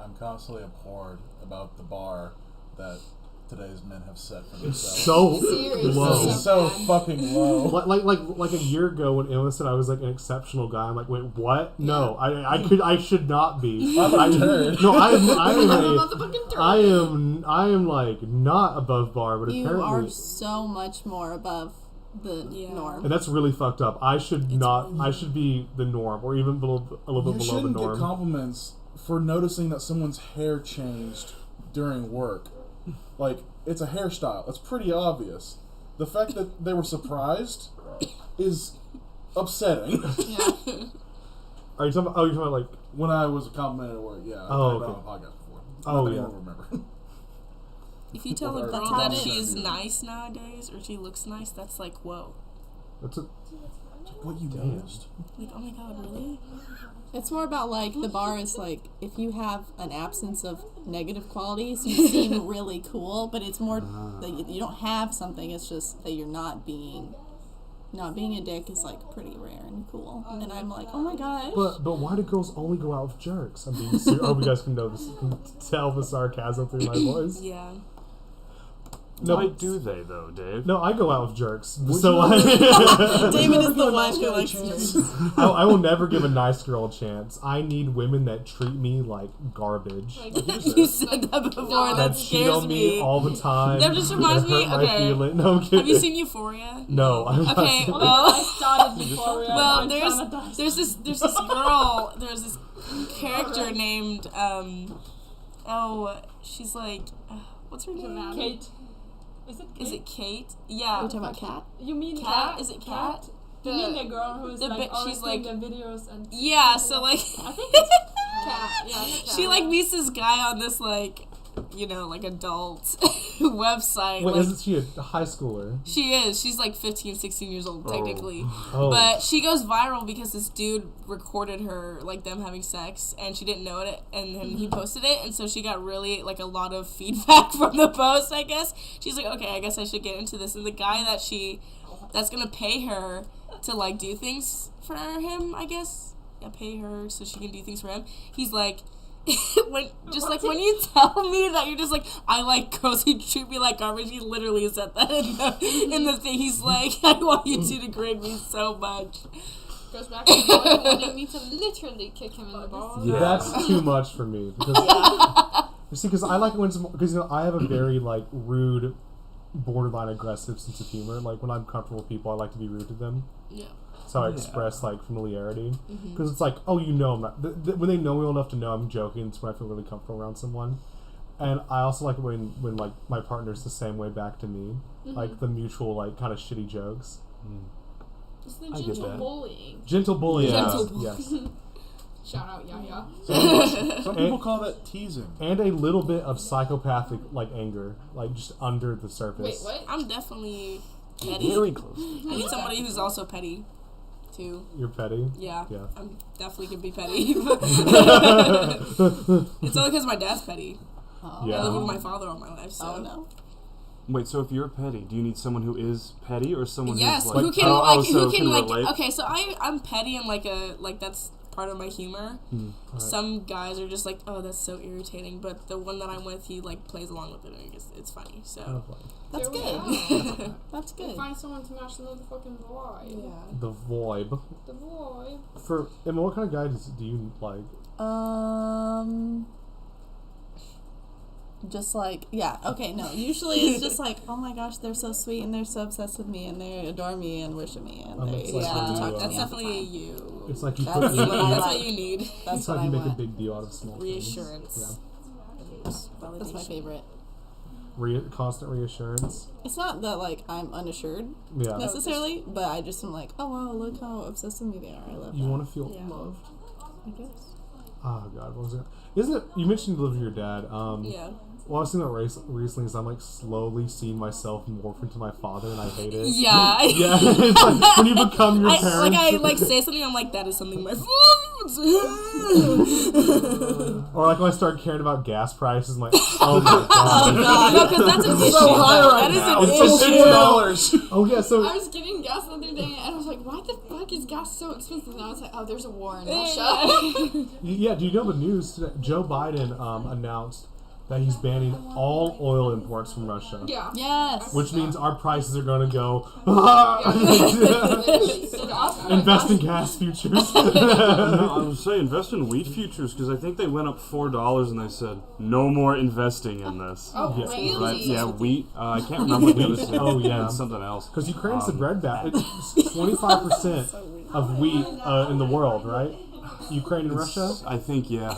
I'm constantly abhorred about the bar that today's men have set for It's themselves. so Seriously. low. It's so fucking low. Like a year ago when Emma said I was like an exceptional guy. I'm like, wait, what? No, I should not be. I'm a turd. No, I am I'm a a, motherfucking turd. I am like not above bar, but You apparently, are so much more above the Yeah. norm. and that's really fucked up. I should not. I should be the norm, or even a little bit You below the shouldn't get norm. compliments for noticing that someone's hair changed during work. Like, it's a hairstyle. It's pretty obvious. The fact that they were surprised is upsetting. Yeah. Are you talking about? Oh, you're talking about like. When I was complimented at work, yeah. Oh, I've been okay. on a podcast before. Oh, Not that yeah. anyone will remember. If you tell a That's girl how that it she is. is nice nowadays or she looks nice, that's like, whoa. That's a, What you Damn. noticed? Like, oh my god, really? It's more about like the bar is like if you have an absence of negative qualities, you seem really cool, but it's more that you don't have something. It's just that you're not being a dick is like pretty rare and cool. And I'm like, oh my gosh. but why do girls only go out with jerks? I'm being serious. I hope you guys can know this. Can tell the sarcasm through my voice. Yeah. No, Why do they though, Dave? no, I go out with jerks. Would So you? David is the Give a one nice who guy a likes chance. jerks. I will never give a nice girl a chance. I need women that treat me like garbage. You said that before. That That cheat scares on me me. all the time. That just reminds That me- hurt my okay. feeling. No, I'm kidding. Have you seen Euphoria? No, I'm not Okay, seeing well, I started before we well, are traumatized. there's this girl, there's this character named she's like what's her name? Kate. Is it Kate? Yeah. Are you talking about Kat? You mean Kat? Is it Kat? You mean the girl who's the like bit- always she's doing like- the videos and Yeah, so like I think it's Kat. Yeah, I think she Kat. like meets this guy on this like like adult website. Wait, like, isn't she a high schooler? she is. She's like 15, 16 years old technically. Oh. But she goes viral because this dude recorded her, like, them having sex, and she didn't know it, and then he posted it, and so she got really, like, a lot of feedback from the post, I guess. She's like, okay, I guess I should get into this. And the guy that's gonna pay her to, like, do things for him, I guess. Yeah, pay her so she can do things for him. He's like, when you tell me that you're just like, I like girls who treat me like garbage, he literally said that in the thing. He's like, I want you to degrade me so much. Goes back to boy wanting me to literally kick him in the balls. Yeah. That's too much for me. Because, you see, because I like it when because I have a very like rude, borderline aggressive sense of humor. Like when I'm comfortable with people, I like to be rude to them. Yeah. So I express like familiarity because it's like, oh, I'm not. When they know me well enough to know I'm joking, it's when I feel really comfortable around someone. And I also like it when like my partner's the same way back to me, like the mutual like kind of shitty jokes. It's the I get gentle that. bullying. Gentle bullying. Yeah. Gentle bullying. Yes. Shout out Yaya. Some people call that teasing. And a little bit of psychopathic like anger, like just under the surface. Wait, what? I'm definitely petty. Very close. I need somebody who's also petty, too. You're petty. Yeah. Yeah. I'm definitely gonna be petty. It's only because my dad's petty. Oh. Yeah. I live with my father all my life, so. Oh no. Wait, so if you're petty, do you need someone who is petty or someone Yes, who's like who can so who can like relate? okay, so I'm petty and like that's part of my humor. Some guys are just like, oh, that's so irritating, but the one that I'm with, he like plays along with it and it's funny. So That's There we good. go. That's good. Find someone to match the motherfucking vibe. yeah. The vibe. The vibe. For Emma, what kind of guys do you like? Just like, yeah, okay, no. Usually it's just like, oh my gosh, they're so sweet and they're so obsessed with me and they adore me and worship me and they it's like yeah, when you, talk to That's me all the definitely time. you. It's like you That's put what I That's like. what you need. That's it's what like I you make a want. big deal out of small Reassurance. things. That's my favorite. Yeah. Constant reassurance. It's not that like I'm unassured Yeah. necessarily, but I just am like, oh wow, look how obsessed with me they are. I love You that. want to feel Yeah. loved. I guess. Oh God, what was it? Isn't it? You mentioned you live with your dad. Yeah. Well, I was thinking about recently is I'm like slowly seeing myself morph into my father, and I hate it. Yeah. Yeah, it's like when you become your parents. I say something, I'm like, that is something my father would say. Or like when I start caring about gas prices, I'm like, oh my God. No, because that's an issue. So high right That is now. an It's issue. $6. Oh yeah, so I was getting gas the other day and I was like, why the fuck is gas so expensive? And I was like, oh, there's a war in Russia. yeah. Do you know the news today? Joe Biden announced that he's banning all oil imports from Russia. Yeah. Yes. Which means our prices are going to go. Invest in gas futures. No, I was saying invest in wheat futures because I think they went up $4 and they said no more investing in this. Oh, Yeah. really? Right? Yeah, wheat. I can't remember what the other thing. Oh, yeah. It's something else. Because Ukraine's the bread bag. It's 25% of wheat in the world, right? Ukraine and Russia. I think Yeah.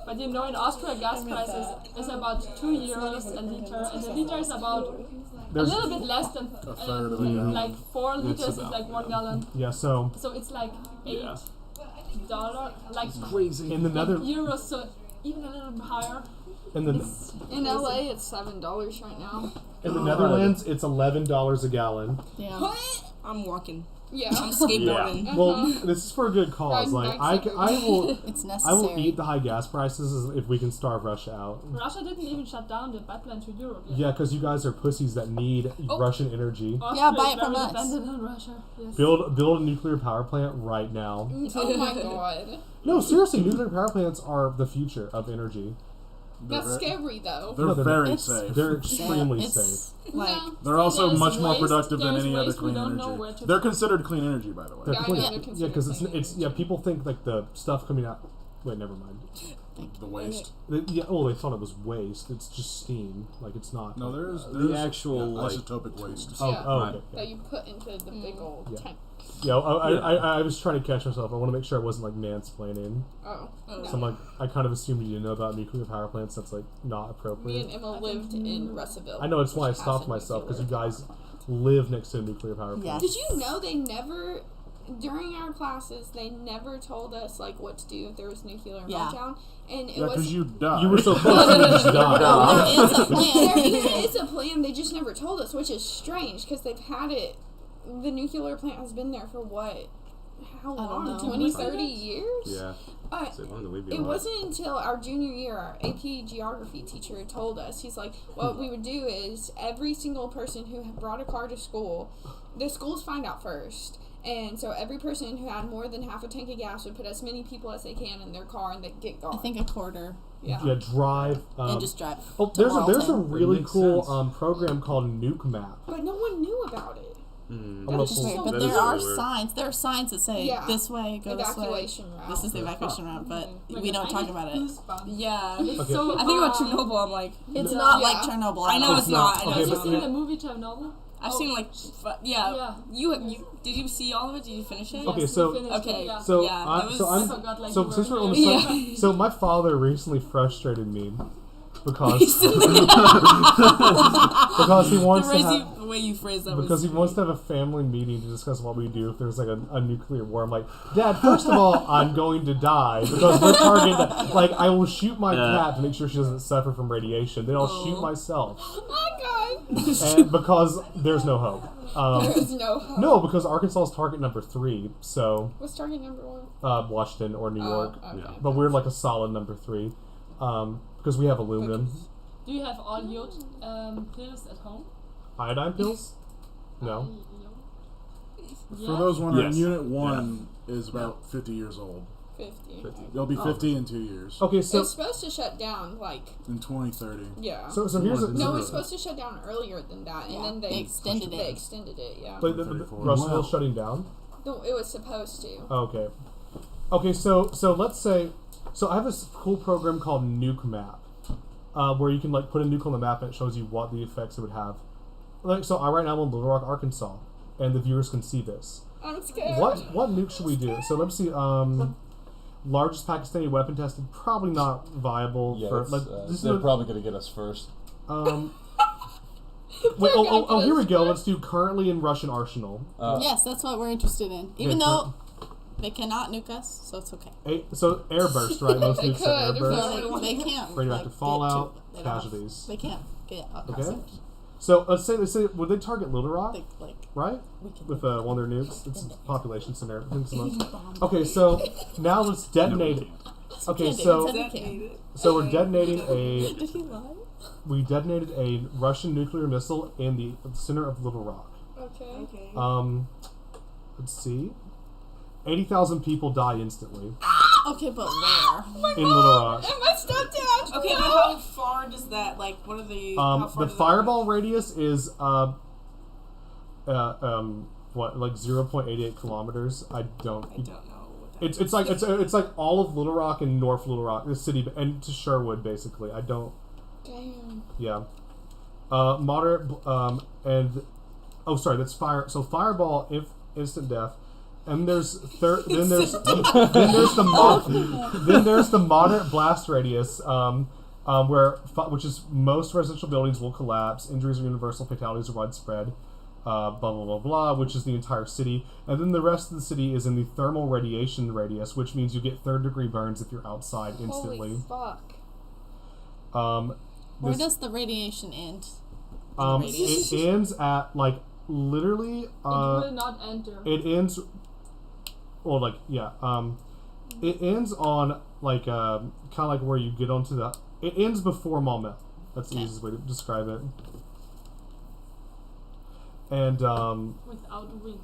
But in Austria, gas prices is about €2 a liter, and the liter is about There's a little bit less than A third of it, yeah. like 4 liters is about- like 1 gallon. yeah. So So it's like $8, like Crazy. in the Nether euros, so even a little bit higher. in the It's In LA, it's $7 right now. in the Netherlands, it's $11 a gallon. Yeah. I'm walking. Yeah. I'm skateboarding. Well, this is for a good cause. Riding Like bikes I will. It's I necessary. will eat the high gas prices if we can starve Russia out. Russia didn't even shut down the pipeline to Europe yet. Yeah, because you guys are pussies that need Russian energy. Austria Yeah, buy is it from very us. dependent on Russia. Yes. Build a nuclear power plant right now. Oh my god. No, seriously, nuclear power plants are the future of energy. That's They're ve- scary though. They're No, they're very not. safe. They're extremely it's safe. like No. They're also There's much more waste- productive than there's any other waste we clean don't know energy. where to They're put. considered clean energy, by the way. They're Yeah, I clean. know they're considered Because clean it's energy. people think like the stuff coming out. Wait, never mind. The waste. Yeah, oh, they thought it was waste. It's just steam. Like it's not. No, there's the actual, like- isotopic waste. Oh, Yeah. oh, Right. okay. That you put into the big old Yeah. tank. Yeah, I was trying to catch myself. I want to make sure I wasn't like mansplaining. Oh. So I'm like, I kind of assumed you didn't know about nuclear power plants. That's like not Me appropriate. and Emma lived in Russellville. I know it's why I which has stopped a myself because you nuclear guys live next to a nuclear power Yeah. plant. Did you know they never, during our classes, they never told us like what to do if there was nuclear Yeah. meltdown, and it Yeah, was. because you die. You were so close and you just died. there is a plan. There is a plan. They just never told us, which is strange because they've had it. The nuclear plant has been there for what? How don't long? know. 20, 30 years? Yeah. But So long that we'd be it alive. wasn't until our junior year, our AP geography teacher told us, he's like, what we would do is every single person who had brought a car to school, the schools find out first. And so every person who had more than half a tank of gas would put as many people as they can in their car and they'd get gone. I think a quarter Yeah. Yeah, drive. and just drive. Oh, to there's a Marlton. really makes cool sense. program called Nuke Map. But no one knew about it. Mm. I'm That's gonna just pull- so But That there is are really weird. signs. There are signs that say Yeah. this way, go Evacuation this way. route. This is the evacuation route, but Like, we don't I talk get about it. goosebumps. Yeah. It's Okay. so I think about hard. Chernobyl. I'm like, It's Yeah. not Yeah. like Chernobyl. I know It's it's not. not. I Okay, know Have it's you but seen not. the movie Chernobyl? I've Oh, seen like, yeah. Yeah. You did you see all of it? Did you finish it? Okay, Yes, so- we finished Okay. it, yeah. So Yeah, I, that so was- I'm I forgot, like, so you since were we're on the there. subject, so my father recently frustrated me because because he wants to have, The way you phrased that because was he wants to have a family meeting to discuss what we do if there's like a nuclear war. I'm like, Dad, first of all, I'm going to die because we're targeting. Like, I will shoot my cat to make sure she doesn't suffer from radiation. Then I'll shoot myself, Oh my god. and because there's no hope. There is no hope. No, because Arkansas is target number 3, so What's target number 1? Washington or New York. Oh, okay. Yeah. But we're like a solid number 3, because we have aluminum. Do you have all iod pills at home? Iodine pills? No. For those wondering, Yes. Unit 1 is about 50 years old. 50. They'll be 50 in 2 years. Okay, so It's supposed to shut down, like, In 2030. yeah. so here's a, No, it's supposed to shut down earlier than that, and Yeah, then they they extended They it. extended it, yeah. like the 34. Russellville Wow. shutting down. No, it was supposed to. Okay. Okay, so let's say, so I have this cool program called Nuke Map, where you can like put a nuke on the map and it shows you what the effects it would have. Like, so I right now I'm in Little Rock, Arkansas, and the viewers can see this. I'm scared. What nuke should we do? So let's see. Largest Pakistani weapon tested, probably not viable Yeah, for it's, like. This they're is probably going to get us first. Wait, They're gonna oh, put here we us go. first. Let's do currently in Russian arsenal. Yes, that's what we're interested in. Even Yeah, though they cannot nuke us, so it's okay. So airburst, right? Most They nukes are could, if airburst. No, they can't. Radioactive get fallout, to- they don't have- casualties. They can't get across Okay. it. So let's say would they target Little Rock, They, like, right? we can With one of their nukes, it's population center. Okay, so now let's detonate it. Okay, Can't do it. so Said we can. so we're detonating a Did he lie? we detonated a Russian nuclear missile in the center of Little Rock. Okay. okay. Let's see. 80,000 people die instantly Okay, but where? in Little Rock. And my stepdad. Okay, but how far does that, like, what are the, how far The does fireball radius is what, like 0.88 kilometers? I don't. I don't know what that It's like it's like all of Little Rock and North Little Rock, the city, and to Sherwood basically. I don't. Damn. Yeah. Moderate and oh sorry, that's fire. So fireball, if instant death, And there's then there's the moderate blast radius, which is most residential buildings will collapse, injuries are universal, fatalities are widespread, blah blah blah blah, which is the entire city. And then the rest of the city is in the thermal radiation radius, which means you get third-degree burns if you're outside instantly. Holy fuck. Where does the radiation end? It ends at like literally. It will not enter. It ends. Well, like yeah. It ends on like kind of like where you get onto the. It ends before Maumelle. That's the easiest way to describe it. And without wind.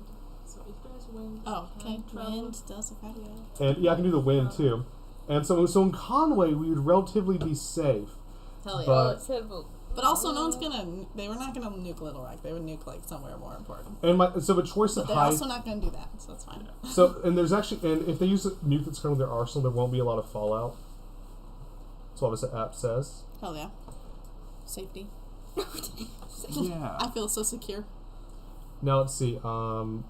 So if there's wind. Oh, okay. travel. Wind does affect you. and yeah, I can do the wind too. And so in Conway we would relatively be safe. Hell yeah. But But also, no one's gonna. They were not gonna nuke Little Rock. They would nuke like somewhere more important. and so a choice But of they're high. also not gonna do that, so that's fine. So and there's actually and if they use a nuke that's currently their arsenal, there won't be a lot of fallout. That's what this app says. Hell yeah. Safety. Yeah. I feel so secure. Now let's see. Now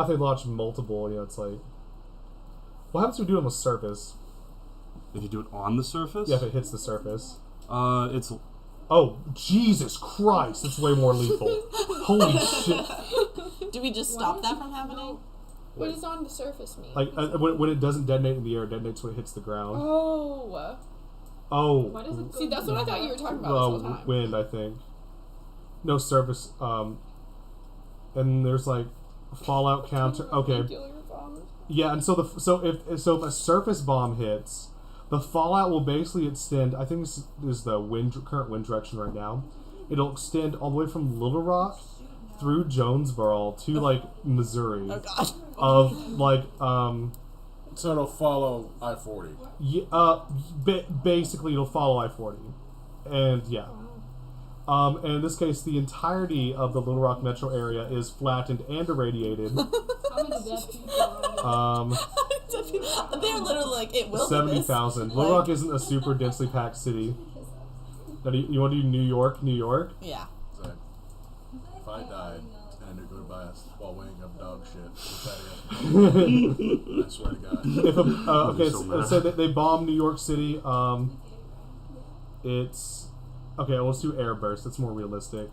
if they launch multiple, it's like, what happens if we do it on the surface? If you do it on the surface? Yeah, if it hits the surface. It's Oh, Jesus Christ! It's way more lethal. Holy shit! Do we just stop that from happening? What does on the surface mean? Like when it doesn't detonate in the air, it detonates when it hits the ground. Oh. Oh. Why does it go See, that's what I thought you were talking about this whole time. Wind, I think. No surface. And there's like fallout counter. Okay. Nuclear bombs. Yeah, and so if a surface bomb hits, the fallout will basically extend. I think this is the current wind direction right now. It'll extend all the way from Little Rock through Jonesboro to like Missouri. Oh god. Of like So it'll follow I-40. basically it'll follow I-40, and yeah. And in this case, the entirety of the Little Rock metro area is flattened and irradiated. How many dead people are there? They're literally like, it will 70,000. do this. Little Like- Rock isn't a super densely packed city. Now, you want to do New York? New York? Yeah. It's like, if I died in a nuclear blast while weighing up dog shit, is that it? I swear to God. If okay, so so mad. say that they bomb New York City. It's okay. Let's do airburst. That's more realistic.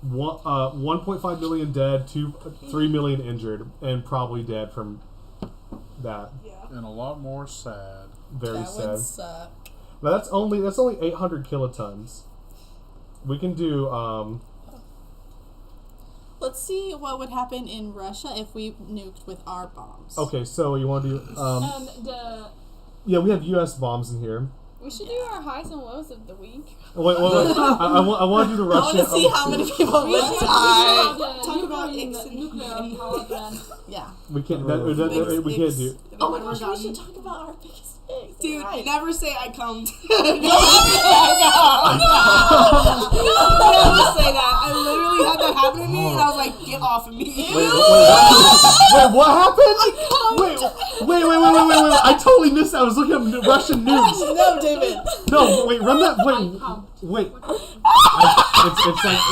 One, 1.5 million dead, 3 million injured, and probably dead from that. And a lot more sad. Very That sad. would suck. But that's only 800 kilotons. We can do Let's see what would happen in Russia if we nuked with our bombs. Okay, so you want to do The yeah, we have U.S. bombs in here. We should do our highs and lows of the week. Wait. I want to do the I want Russian. to see how many people would die. talk about nuclear power plant. Yeah. We can't. We can't do. Oh my gosh, we should talk about our biggest things. Dude, Right. never say I cummed. Never say that. I literally had that happen to me, and I was like, "Get off of me!" Wait, what happened? Wait! I totally missed that. I was looking at Russian news. No, David. No, wait, run that. Wait.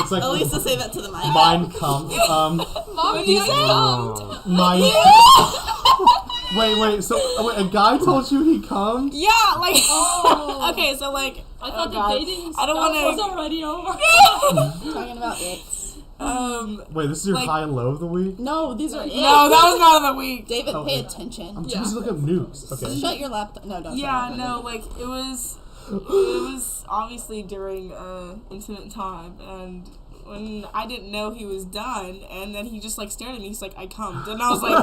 It's like Elisa, say that to the mic. Mein Kampf. Mom, you said Mein. Wait. So a guy told you he cummed? Yeah, like. Okay, so like. I thought God. the dating I don't stuff wanna- was already over. Talking about it. Wait, this is your Like- high and low of the week? No, these are it. No, that was not of the week. David, Okay. pay attention. I'm just looking up news. Okay. Shut your laptop. No, don't. Yeah, shut no, like it was obviously during intimate time, and when I didn't know he was done, and then he just like stared at me. He's like, "I cummed," and I was like,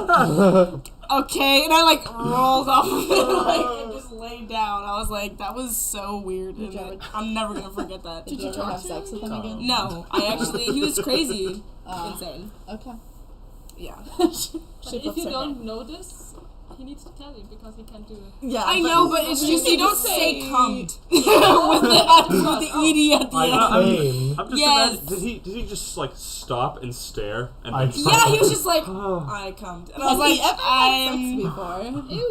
"Okay," and I like rolled off of it, like and just laid down. I was like, "That was so weird," and you ever- I'm never gonna forget that. Did you ever have sex with him again? No, he was crazy, insane. Okay. Yeah, But if you don't know this, he needs to tell you because he can't do it. Yeah, I know, but it's just you don't say cummed with the ed at the end. I'm just Yes. imagining, did he just like stop and stare and I- then Yeah, he was just like, I cummed. And I was Has like, he ever had sex before?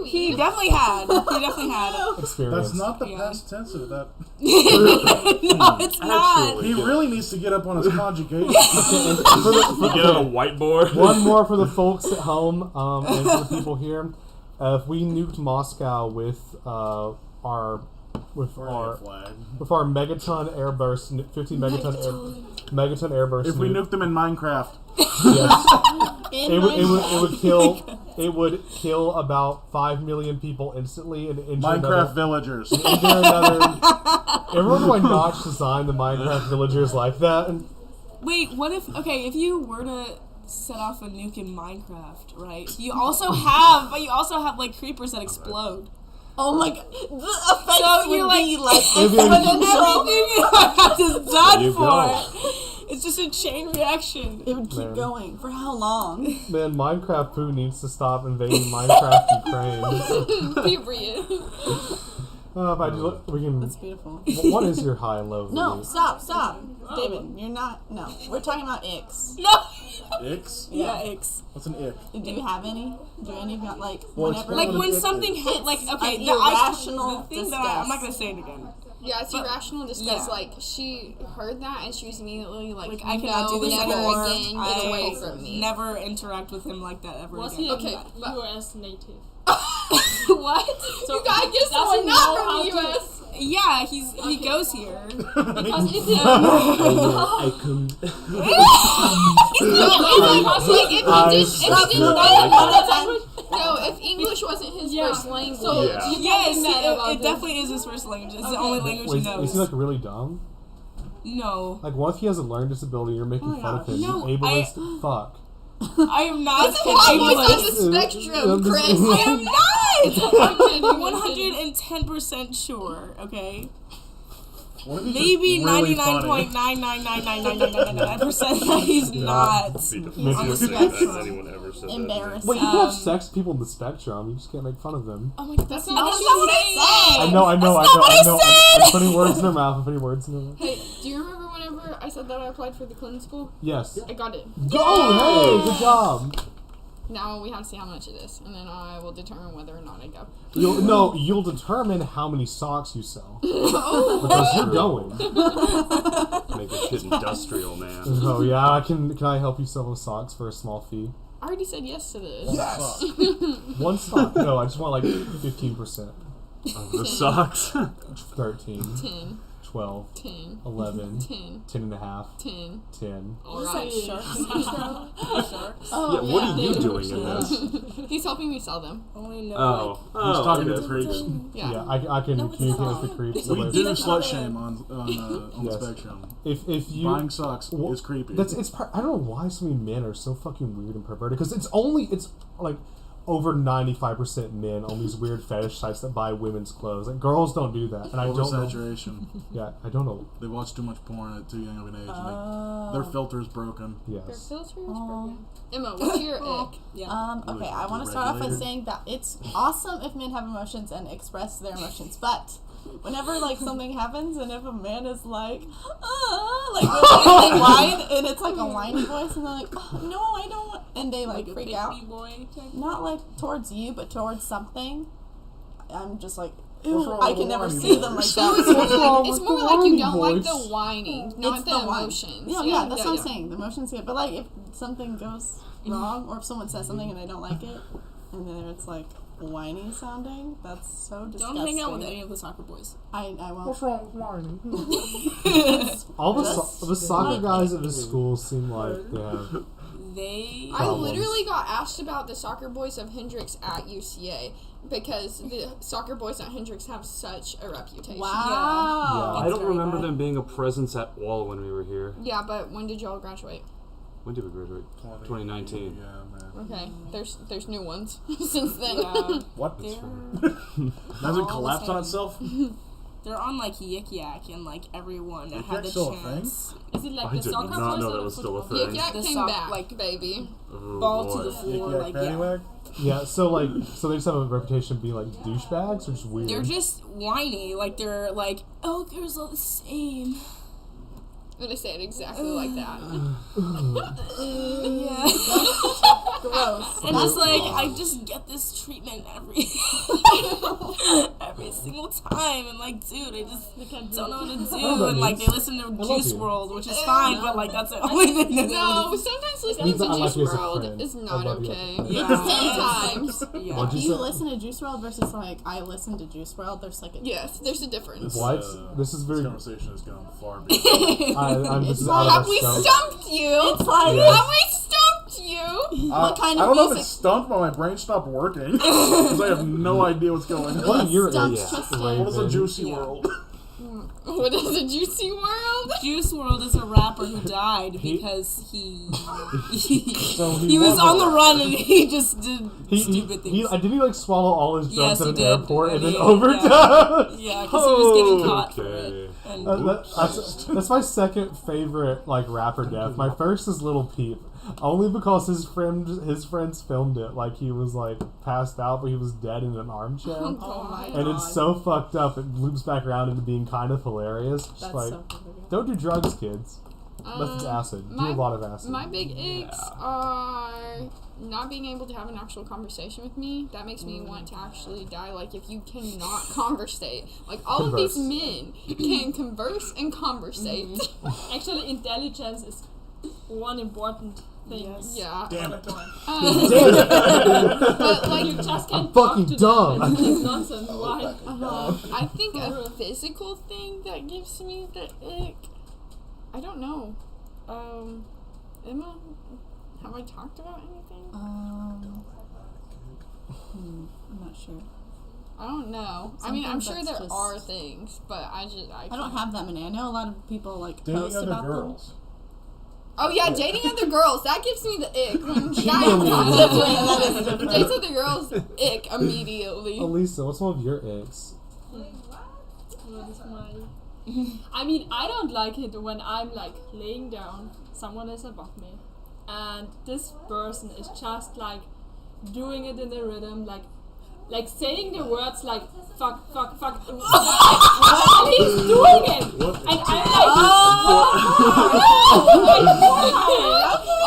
He definitely had. He definitely had. Experience. That's not the Yeah. past tense of that. No, it's not. He really needs to get up on his conjugation. You get on a whiteboard. One more for the folks at home and for the people here. If we nuked Moscow with our Flag. megaton airburst, 15 megaton airburst. If we nuke, nuked them in Minecraft, yes, it would kill about 5 million people instantly and injure Minecraft villagers. Everyone know why Notch designed the Minecraft villagers like that? And Wait, what if if you were to set off a nuke in Minecraft, right? You also have like creepers that explode. Oh my god, the effects So would you're like be like everything exponential. I have is There done you for. go. It's just a chain reaction. It would keep Man. going. For how long? man, Minecraft Poo needs to stop invading Minecraft Ukraine. Period. If I do, we can. That's beautiful. What is your high and low? No, Louise? stop. David, you're not. No, we're talking about icks. No. Icks? Yeah, X. What's an ick? Do you have any? Do any of you like Well, whenever? Like What when an ick something is. hit, like okay, an the irrational the thing that I'm not gonna say it again. Yeah, it's irrational just because, Yeah. like, she heard that and she was immediately like, I cannot do this never anymore. again, get away from me. Never interact with him like that ever Was again. he Okay, a but- U.S. native? What? So You gotta get does someone he not know from how the to- U.S. Yeah, he goes here. Because if he, I come. If English wasn't his Yeah. first language, So Yeah. you Yes, can't be mad about it this. definitely is his first language. It's the Okay. only language Wait, he knows. is he like really dumb? No, Like, what if he has a learning disability? You're making my fun of him. gosh. No, Ableist. Fuck. I am not always on ableist. the spectrum, Chris. I am not. I'm kidding. 110% sure. Okay. What if he's Maybe just really funny? 99.9999999% that he's not. Be the Maybe funniest it's thing not that anyone ever said. Embarrassing. Wait, you can have sex with people in the spectrum. You just can't make fun of them. Oh my god, that's not That's what not what I'm I saying. I know. I'm putting words in their mouth. I'm putting words in their mouth. Hey, do you remember whenever I said that I applied for the Clinton school? Yes. I got it. Oh, hey, good job. Now we have to see how much it is, and then I will determine whether or not I go. You'll determine how many socks you sell because you're going. Make the shit industrial, man. Oh yeah, Can I help you sell those socks for a small fee? I already said yes to this. Yes. One sock? No, I just want like 15%. The socks. 13, 10, 12, 10, 11, 10, 10 and a half, 10. 10. Alright. Sharks. Oh, Yeah, what are you doing in this? He's helping me sell them. Only know Oh, He's talking to okay. the creeps. Yeah. Yeah, I can communicate with the creeps. We so do if- slut shame on Yes. the spectrum. if you Buying socks Well, is creepy. I don't know why so many men are so fucking weird and perverted because it's like over 95% men on these weird fetish sites that buy women's clothes. Like girls don't do that, and I don't know. Oversaturation. Yeah, I don't know. They watch too much porn at too young of an age. And their filter's broken. Their Yes. filter is broken. Emma, what's your ick? Okay, I want to start off by saying that it's awesome if men have emotions and express their emotions, but whenever like something happens and if a man is like, like really whine and it's like a whiny voice and they're like, oh, no, I don't want, and they like freak out. boy. Not like towards you, but towards something. I'm just like, What's ew, wrong I with can never whiny see them like voice? that. It's more like you don't like voice? the whining, not It's the whine. emotions. Yeah, that's what I'm saying. The emotions good, but like if something goes wrong or if someone says something and I don't like it, and then it's like whiny sounding, that's so disgusting. Don't hang out with any of the soccer boys. I won't. What's wrong with whining? All the soccer guys at this school seem like they have. They. I Problems. literally got asked about the soccer boys of Hendrix at UCA because the soccer boys at Hendrix have such a reputation. Wow. I It's don't very remember bad. them being a presence at Wall when we were here. Yeah, but when did y'all graduate? When did we graduate? 2019. Yeah, man. Okay, there's new ones since then. Yeah. What? They're, Does it all collapse the on same. itself? they're on like Yik Yak and like everyone that Yik had Yak's the still a thing? chance. Is it like I the did soccer not boys know or that the was still a football? thing. Yik Yak The came soc- back, like- baby. Oh, Ball boy. to the floor, Yik Yak like panty yeah. wag? Yeah, so they just have a reputation of being like douchebags or just weird. They're just whiny. Like they're like, oh, girls all the same. I'm gonna say it exactly like that. Yeah. Gross. And it's like I just get this treatment every single time, and like, dude, I just don't know what to do. that And like, they means. listen to love Juice you. WRLD, which is fine, but like, that's the only thing that No, sometimes listening Means to I like Juice you as a WRLD friend. is I not love you as a okay. friend. Yeah. Sometimes. Yeah. What'd If you you say? listen to Juice WRLD versus like I listen to Juice WRLD, there's like a Yes, there's a difference. What? This is very. This conversation has gone far beyond. I'm this is like- out of Have our we scope. stumped you? It's like Yes. Have we stumped you? What kind I of don't know if music? it's stumped, but my brain stopped working because I have no idea what's going on. What year Stumped is Tristan. What is a Raven? juicy Yeah. world? What is a Juicy WRLD? Juice WRLD is a rapper who died He- because he So he was a- on the run and he just did stupid He, things. didn't he like swallow all his drugs Yes, at he an did. airport and then Yeah. overdose? Yeah, because he was getting caught for Okay. it. And That's my second favorite like rapper death. My first is Lil Peep, only because his friends filmed it like he was like passed out, but he was dead in an armchair, Oh my and god. it's so fucked up. It loops back around into being kind of hilarious. Just That's like, so funny. don't do drugs, kids. Unless it's acid. Do a lot of acid. My big icks are not being able to have an actual conversation with me. That makes me want to actually die. Like, if you cannot conversate. Like, all of these men can converse and conversate. Actually, intelligence is one important thing. Yes. Yeah. Damn it. But, like, You just can't fucking talk to dumb. them. It's nonsense. Why? I think a physical thing that gives me the ick. I don't know. Emma, have I talked about anything? I'm not sure. I don't know. I mean, I'm Something sure that's there just- are things, but I I don't can't. have that many. I know a lot of people like Dating post other about girls. Oh yeah, dating other girls. That gives me the ick. When Cheating guys dates other girls, ick immediately. Elisa, what's one of your icks? What is my... I mean, I don't like it when I'm like laying down, someone is above me, and this person is just like doing it in a rhythm, like saying the words like fuck, fuck, fuck, and he's doing it, and I'm like,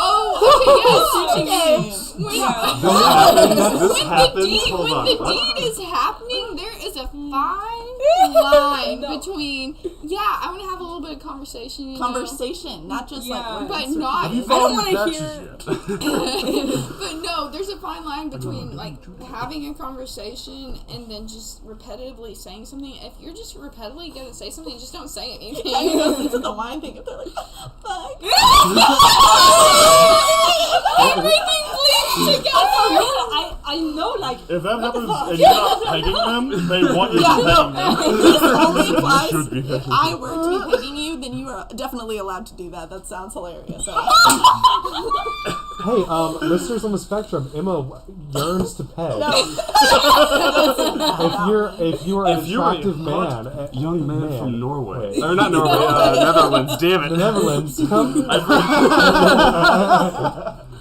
Oh, okay, yes. This happens. Hold When on. the What? deed is happening, there is a fine line between, yeah, I want to have a little bit of conversation, you know? conversation, not just Yeah. like But words. not, Have you I don't filed wanna your hear- taxes yet? but no, there's a fine line between like having a conversation and then just repetitively saying something. If you're just repetitively gonna say something, just don't say anything. I listen to the wine thing and they're like, fuck. Everything bleeds together. I know, like, If that happens and you're not pegging them, they want you to Yeah, peg no. them. This only applies should be if I were to be pegging you, then you are definitely allowed to do that. That sounds hilarious. Hey, listeners on the spectrum, Emma yearns to peg. If you are an If you were a attractive hot man, young man from Norway. Wait. Or not Norway, Netherlands, damn it. The Netherlands, come.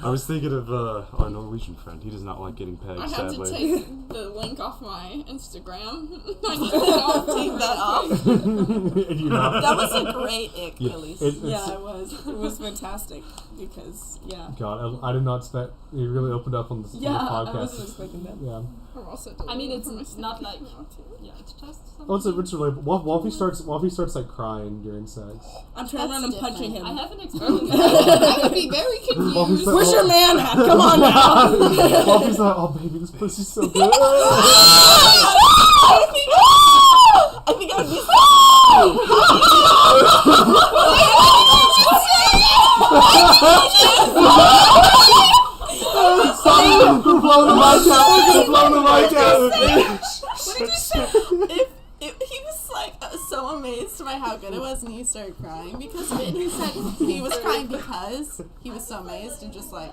I was thinking of our Norwegian friend. He does not like getting pegged, I have to sadly. take the link off my Instagram. I need to off Take that off. You know. That was a great ick, Yeah, Elise. yeah, it was fantastic because God, I did not expect. You really opened up on this yeah, on the I podcast. wasn't expecting that. Yeah. I'm also I mean, it's deleting not my like, Instagram too. yeah, it's just Oh, something. it's relatable. Wolfie starts like crying during sex. I'm turning around and punching him. I haven't experienced I would be very Wolfie's confused. like, Where's your man at? Come on now. Wolfie's like, oh baby, this pussy's so good. I think I would be We're blowing the mic out. We're blowing the mic out. if he was like so amazed by how good it was, and he started crying because of it. And he said he was crying because he was so amazed and just like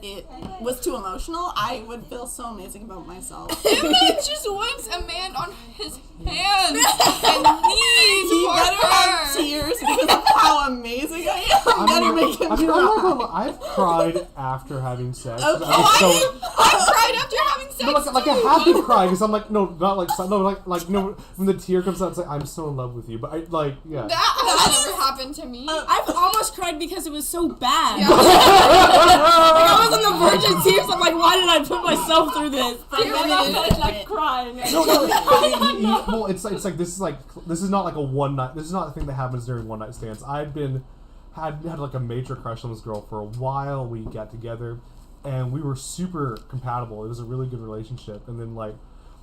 it was too emotional. I would feel so amazing about myself. Emma just wants a man on his hands and knees He for better have her. tears because of how amazing I am. Better make him I mean, I'm not cry. gonna lie, I've cried after having sex. Okay. I was so, I cried after having No, like a happy cry because I'm like no, not like no, like no. When the tear comes out, it's like I'm so in love with you. But I like yeah. That has never happened to me. I've almost cried because it was so bad. Like, I was on the verge of tears. I'm like, why did I put myself through this? like crying. No, well, it's like this is not like a one night. This is not a thing that happens during one night stands. I'd had like a major crush on this girl for a while. We got together, and we were super compatible. It was a really good relationship. And then like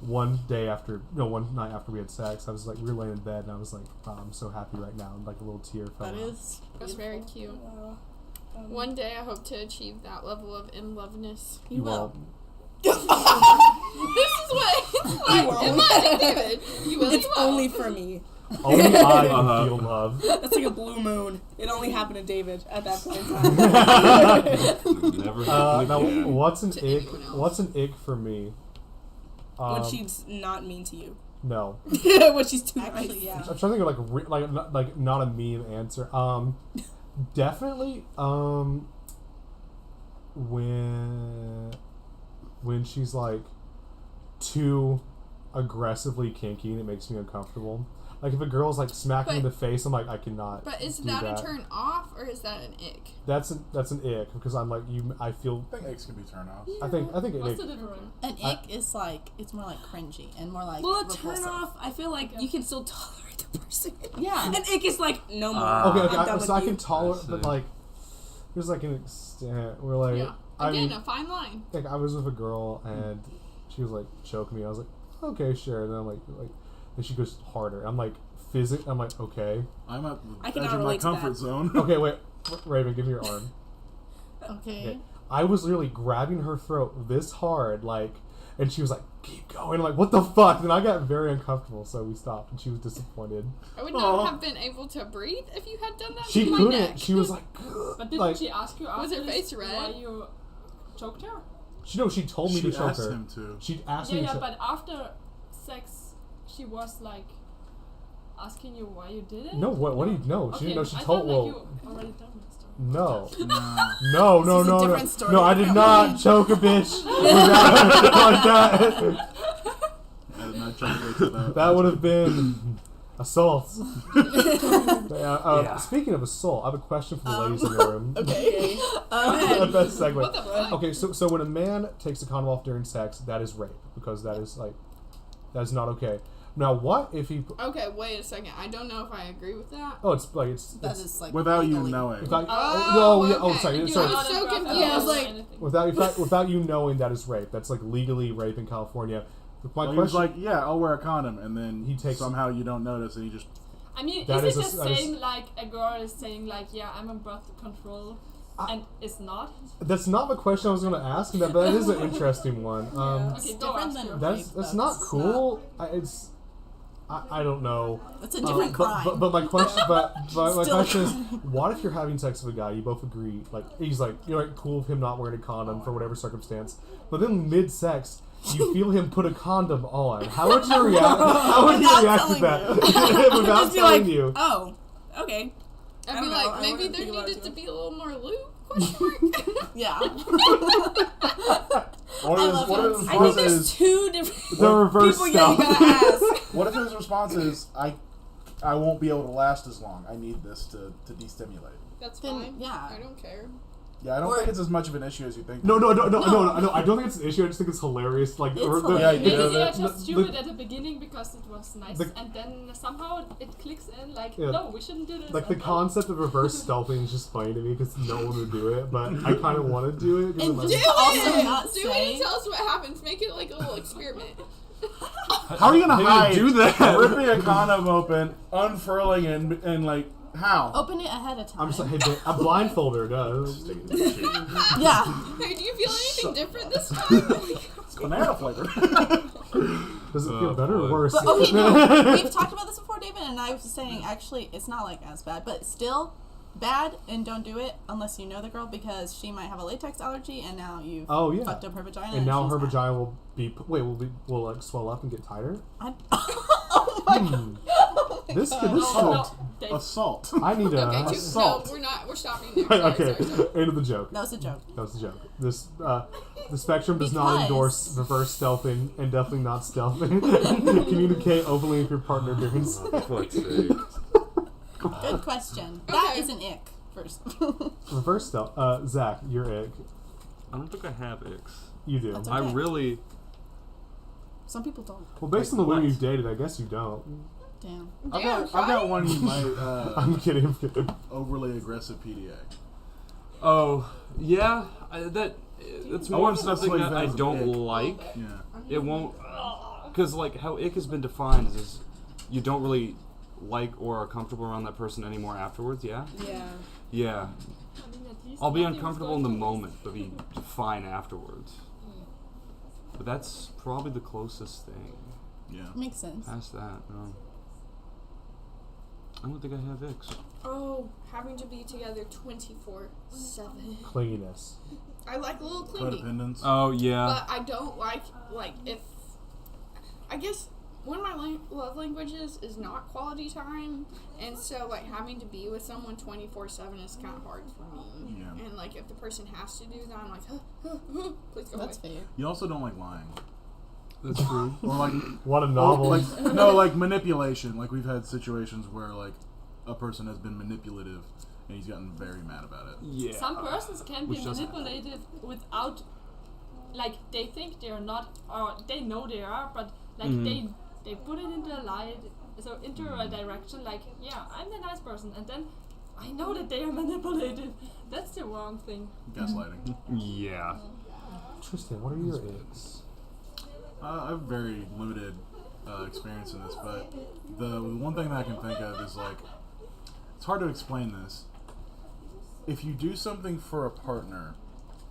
one night after we had sex, I was like, we were laying in bed, and I was like, I'm so happy right now, and like a little tear fell That out. is. That's very cute. One day I hope to achieve that level of in loveness. You will. This is what it's like. Imagine, David. You will. It's you will. only for me. Only I can feel love. That's like a blue moon. It only happened to David at that point in time. Never Now, again. what's an To ick? anyone else. What's an ick for me? When she's not mean to you. No. When she's too Actually, nice. yeah. I'm trying to think of like not a mean answer. Definitely when she's like too aggressively kinky and it makes me uncomfortable. Like if a girl's like smacking me in the face, I'm like I cannot. But is do that a turn off or is that an ick? That's an ick because I'm like I feel. I think eggs can be turned off. I think an What's ick. the difference? An ick is like it's more like cringy and more like Well, a repulsive. turn off, I feel like you can still tolerate the person. Yeah. An ick is like, no more. Okay, I'm done so I with can you. tolerate, I but see. like there's like an extent where like Yeah. I Again, mean, a fine line. like I was with a girl and she was like choking me. I was like, okay, sure. And then I'm like then she goes harder. I'm like I'm like, okay. I'm at I the cannot edge of my relate to comfort that. zone. Okay, wait. Raven, give me your arm. Okay. Okay. I was literally grabbing her throat this hard, like, and she was like, keep going. I'm like, what the fuck? And I got very uncomfortable, so we stopped, and she was disappointed. I would not have been able to breathe if you had done that She to my couldn't. neck. She was like, But didn't like, she ask you after Was her this face red? why you choked her? she told me She to choke asked her. him to. She asked Yeah, me yeah, to but after sex, she was like asking you why you did it. No, what do you know? Okay, She didn't know. She I told. thought Well, like you already done this story. no. No. No, This is a no, different story. no! I did not choke a bitch like that. I did not choke her to that. That would have been assault. Yeah. Speaking of assault, I have a question for the ladies in the room. Okay. The best segue. What the fuck? Okay, so when a man takes a condom off during sex, that is rape because that is not okay. Now, what if he? Okay, wait a second. I don't know if I agree with that. Oh, it's like it's That is like Without you legally- knowing. without, Oh, yeah, oh, okay. sorry, You sorry. I was so Autograph confused. evidence I was or like- anything. Without you knowing that is rape. That's like legally rape in California. My Well, he was question. like, yeah, I'll wear a condom, and then He takes- somehow you don't notice, and he just I mean, That is is it a- just that is- saying like a girl is saying like, yeah, I'm on birth control, and it's not? That's not the question I was going to ask, but that is an interesting one. It's Okay, go different ask than her. rape. That's not cool. I don't know. It's a different crime. But my question, my Still a question is, what if you're having sex with a guy, you both agree, like he's like, you're like cool with him not wearing a condom for whatever circumstance, but then mid-sex, you feel him put a condom on. How would you react? How would you Without react to telling that? Without Just be telling like, you. oh, okay. I'd I be don't know, like, I maybe wouldn't there think about needed it. to be a little more lube? Question mark. Yeah. what I if love what it. if his I think response there's is two different The reverse people you stuff. gotta ask. what if his response is I won't be able to last as long. I need this to destimulate. That's Then, fine. yeah. I don't care. Yeah, I don't Or- think it's as much of an issue as you think. No, I don't think it's an issue. I just think it's hilarious. Like, It's or hilarious. Yeah, Maybe you know, they are the- just the- stupid at the beginning because it was nice, the- and then somehow it clicks in like, Yeah. no, we shouldn't do this. like the and- concept of reverse stealthing is just funny to me because no one would do it, but I kind of want to do it. 'cause And I'm like, just also not Do say. it and tell us what happens. Make it like a little experiment. How are you gonna hide? do that? Ripping a condom open, unfurling it, and like how? Open it ahead of time. I'm just like, hey, babe, a blindfolder does. Yeah. Hey, do you feel anything different this time? It's banana flavor. Does it feel Oh, better or boy. worse? But okay, no, we've talked about this before, David, and I was saying actually it's not like as bad, but still bad, and don't do it unless you know the girl because she might have a latex allergy, and now you've Oh yeah. fucked up her vagina. And now she's her mad. vagina will be will like swell up and get tighter. Oh my god. This No, assault. they- Assault. I need a Okay, no, assault. we're stopping there. Sorry, okay. sorry. End of the joke. That was a joke. That was the joke. This the spectrum does not Because- endorse reverse stealthing and definitely not stealthing. Communicate openly with your partner during sex. For fuck's sake. Good question. That Okay. is an ick. First. Reverse stealth. Zach, your ick. I don't think I have icks. You do. That's I okay. really. Some people don't. Well, based on Like the women what? you've dated, I guess you don't. Damn. I've Yeah, got one you might I'm kidding. I'm kidding. overly aggressive PDA. Oh yeah, that's I more wouldn't something necessarily that I say it's don't ick. like. Yeah. It won't, because like how ick has been defined is you don't really like or are comfortable around that person anymore afterwards. Yeah. Yeah. Yeah. I mean, at least I'll be nothing was uncomfortable in going the to moment, but be fine afterwards. But that's probably the closest thing. Yeah. Makes sense. Past that, no. I don't think I have icks. Oh, having to be together 24/7. Clinginess. I like a little clingy, Codependence. Oh yeah. but I don't like if. I guess one of my love languages is not quality time, and so like having to be with someone 24/7 is kind of hard for me. Yeah. And like if the person has to do that, I'm like, please go That's away. fair. You also don't like lying. That's true. Or like What a novel. like no, like manipulation. Like we've had situations where like a person has been manipulative and he's gotten very mad about it. Yeah. Some persons can be Which doesn't- manipulated without, like, they think they're not, or they know they are, but like they put it into a light, so into a direction. Like, yeah, I'm the nice person, and then I know that they are manipulated. That's the wrong thing. Gaslighting. Yeah. Tristan, what are your icks? I have very limited experience in this, but the one thing that I can think of is like, it's hard to explain this. If you do something for a partner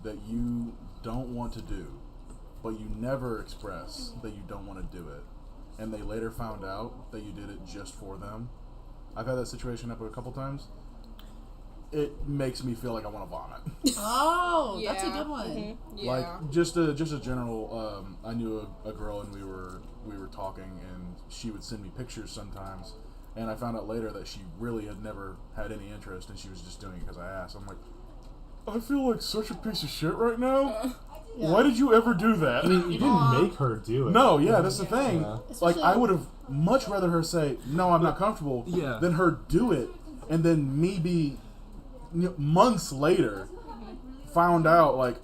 that you don't want to do, but you never express that you don't want to do it, and they later found out that you did it just for them, I've had that situation happen a couple times. It makes me feel like I want to vomit. Oh, that's a Yeah. good one. Yeah. Like just a general. I knew a girl and we were talking, and she would send me pictures sometimes, and I found out later that she really had never had any interest, and she was just doing it because I asked. I'm like, I feel like such a piece of shit right now. Why did you ever do that? You didn't make her do it. No, yeah, that's the thing. Yeah. Like, I Especially- would have much rather her say, no, I'm not comfortable, Yeah. than her do it, and then me be months later found out, like,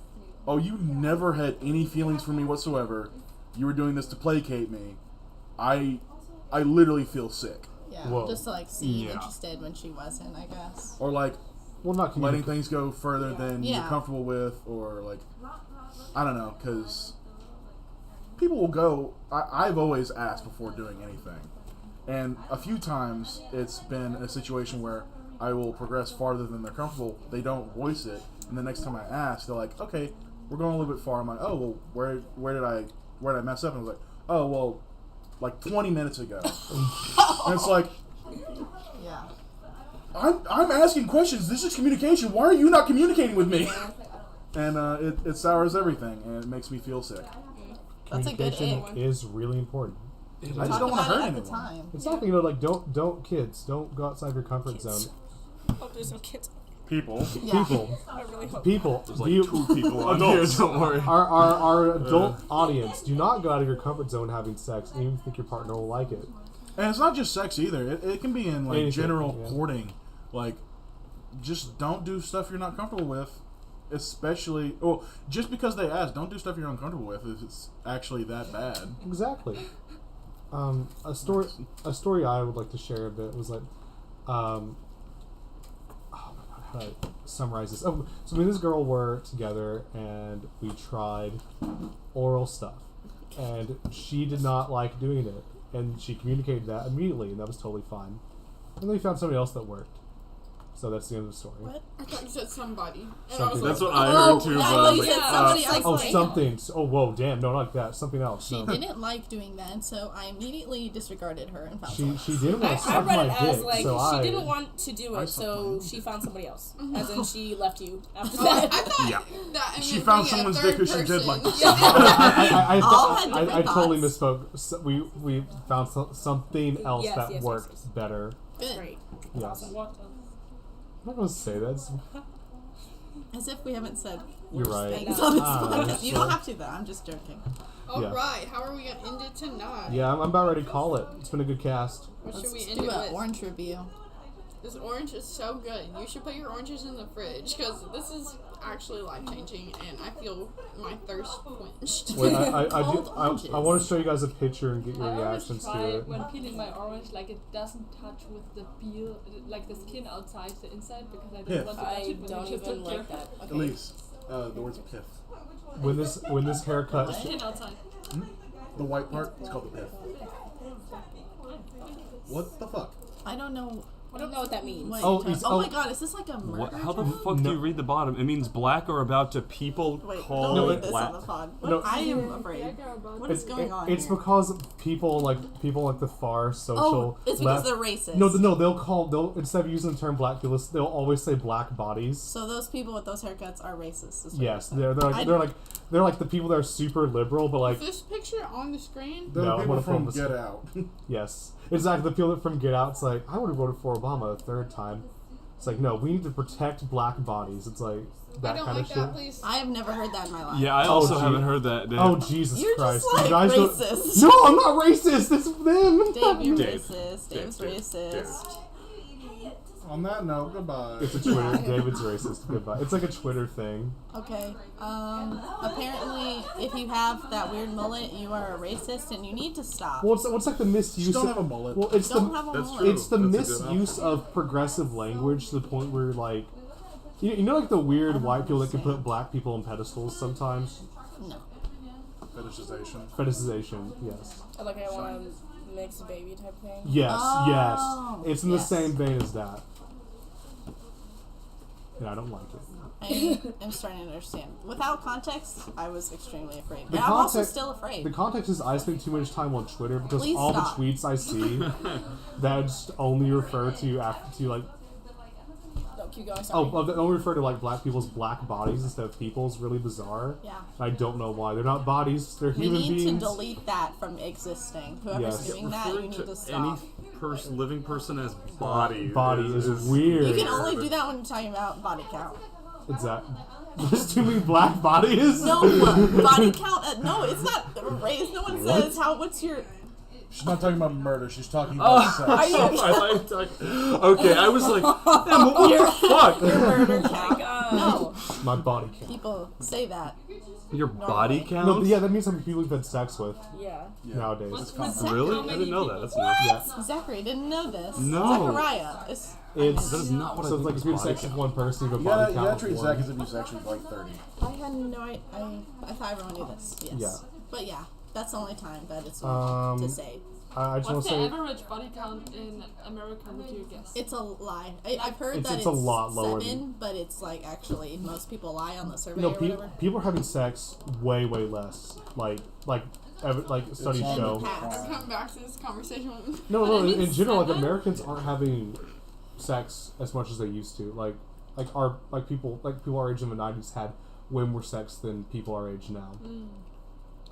oh, you never had any feelings for me whatsoever. You were doing this to placate me. I literally feel sick. Yeah. Whoa. Just to like seem Yeah. interested when she wasn't, I guess. Or, like, Well, not letting communicating. things go further than you're Yeah. comfortable with, or, like, I don't know, because people will go. I've always asked before doing anything, and a few times it's been a situation where I will progress farther than they're comfortable. They don't voice it, and the next time I ask, they're like, "Okay, we're going a little bit far." I'm like, "Oh, well, where did I mess up?" And I was like, "Oh, well, like 20 minutes ago." And it's like, Yeah. I'm asking questions. This is communication. Why are you not communicating with me? And it sours everything, and it maked me feel sick. That's a good Communication ick. is really important. I just Talk don't want to about hurt it at the anyone. time. It's not, like, don't kids, don't go outside your comfort zone. Hope there's no kids. People. Yeah. People, I really hope. people, There's do like you, 2 people on here, adults. don't worry. Our adult audience, do not go out of your comfort zone having sex, and even think your partner will like it. And it's not just sex either. It can be in like Anything, general yeah. courting. Like, just don't do stuff you're not comfortable with. Especially, just because they ask, don't do stuff you're uncomfortable with if it's actually that bad. Exactly. A story I would like to share a bit was like, oh my god, how do I summarize this? Oh, so me and this girl were together and we tried oral stuff, and she did not like doing it, and she communicated that immediately, and that was totally fine. And then we found somebody else that worked. So that's the end of the story. What? I thought you said somebody. And I Something. was That's like, what I heard too. I But thought I'm you like, said somebody else. Oh, like, something. Oh, whoa, damn. No, not like that. Something else. She No. didn't like doing that, so I immediately disregarded her and found She someone she else. didn't want I to suck read my it as dick, like so she I. didn't want to do I it, sucked so mine. she found somebody else. As in, she left you after I that. thought Yeah. that I She meant found being a someone's third dick who she did like. person. I All had different I totally thoughts. misspoke. So we found something else Yes, that yes, worked yes. better. Good. Great. Yes. Awesome. What? I'm not gonna say that. It's- As if we haven't said You're worse right. things on this Ah, podcast. that's You true. don't have to, though. I'm just joking. Yeah. Alright, how are we gonna end it tonight? Yeah, I'm about ready to call it. It's been a good cast. What Let's should we end do it an with? orange review. This orange is so good. You should put your oranges in the fridge because this is actually life changing and I feel my thirst quenched. Wait, Cold oranges. I want to show you guys a picture and get your I always reactions try to it. when peeling my orange, like it doesn't touch with the peel, like the skin outside the inside, because I don't Piff. want to touch I it when don't you just even don't like care. that. Okay. Elise, the word's piff. When this haircut, Skin outside. The white part, it's called the piff. What the fuck? I don't know. I don't know what that means. What Oh, you're it's- talking- oh. my god, is this like a murder? What, how the trial? fuck do No. you read the bottom? It means black or about to people Wait, call don't No, read this black. on the pod. No. I am afraid. What is going on It's here? because people like the far social Oh, it's because left. they're racist. No, they'll instead of using the term black people, they'll always say black bodies. So those people with those haircuts are racist. Is what Yes, you're saying. they're like the people that are super liberal, but like Is this picture on the screen? The No, people one from from Get Out. yes, exactly the people that from Get Out. It's like I would have voted for Obama a third time. It's like no, we need to protect black bodies. It's like that I don't kind like of shit. that, please. I have never heard that in my life. Yeah, I Oh, also gee. haven't heard that. Oh Jesus You're Christ! just like you guys racist. don't. No, I'm not racist. It's them. Dave, you're Dave. racist. Dave's Dave. racist. On that note, goodbye. It's a Twitter. David's racist. Goodbye. It's like a Twitter thing. Okay. Apparently, if you have that weird mullet, you are a racist, and you need to stop. Well, it's like the misuse. Just don't of, have a mullet. Well, it's Don't the have a That's mullet. true. it's the That's a good misuse of progressive language to the point where like you know like the weird white people that can put black people on pedestals sometimes. No. Fetishization. Fetishization. Yes. Like I want to mix a baby type thing. Yes. Oh, Yes. It's in the yes. same vein as that. And I don't like it. I'm starting to understand. Without context, I was extremely afraid. The But I'm also context- still afraid. The context is I spend too much time on Twitter because Please all stop. the tweets I see that just only refer to like No, keep going. Sorry. they only refer to like black people's black bodies instead of people's. Really bizarre. Yeah. I don't know why. They're not bodies. They're We human need beings. to delete that from existing. Whoever's Yes. doing that, you Referring need to any stop. living person as body. Body is weird. You can only do that when you're talking about body count. Exactly. There's too many black bodies. No, body count. No, it's not raised. No one says how. What's your? She's not talking about murder. She's talking about sex. Okay, I was like, damn, what the fuck? Your murder count. Oh No, My body count. people say that. Your body count? No, but yeah, that means how many people you've had sex with yeah. nowadays. Really? I didn't know that. That's nice. Yeah. Zachary didn't know this. No. Zachariah. It's That is not what I so it's think like is if you have body sex with count. one person, you have a You body gotta, you count gotta of treat one. Zach as if he's actually like 30. I had no idea. I thought everyone knew this. Yes. Yeah. But yeah, that's the only time that it's Um, to say. I just want What's to the say average body count in America, would you guess? It's a lie. I've heard It's- that it's a lot lower 7, but it's like actually most people lie on the survey no or whatever. people are having sex way less. Like studies on show. the I'm coming back to this conversation. No, But I mean, in general, like 7? Americans aren't having sex as much as they used to. Like people our age in the 90s had way more sex than people our age now.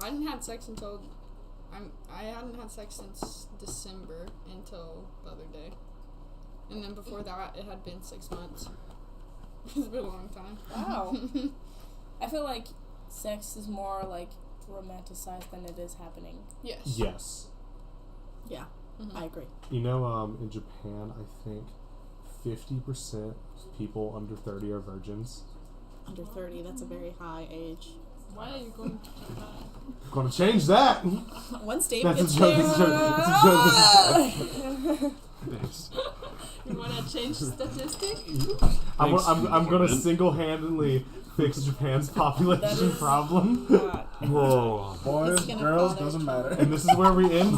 I didn't have sex until I hadn't had sex since December until the other day, and then before that it had been 6 months. It's been a long time. Wow. I feel like sex is more like romanticized than it is happening. Yes. Yes. Yeah, I agree. You know, in Japan, I think 50% of people under 30 are virgins. Under 30, that's a very high age. Why are you going to Japan? Gonna change that. Once Dave That's a gets joke. there, It's a joke. Thanks. You want to change statistic? I'm gonna single-handedly fix Japan's population problem. God. Whoa. Boys, It's gonna girls, bother. doesn't matter. And this is where we end the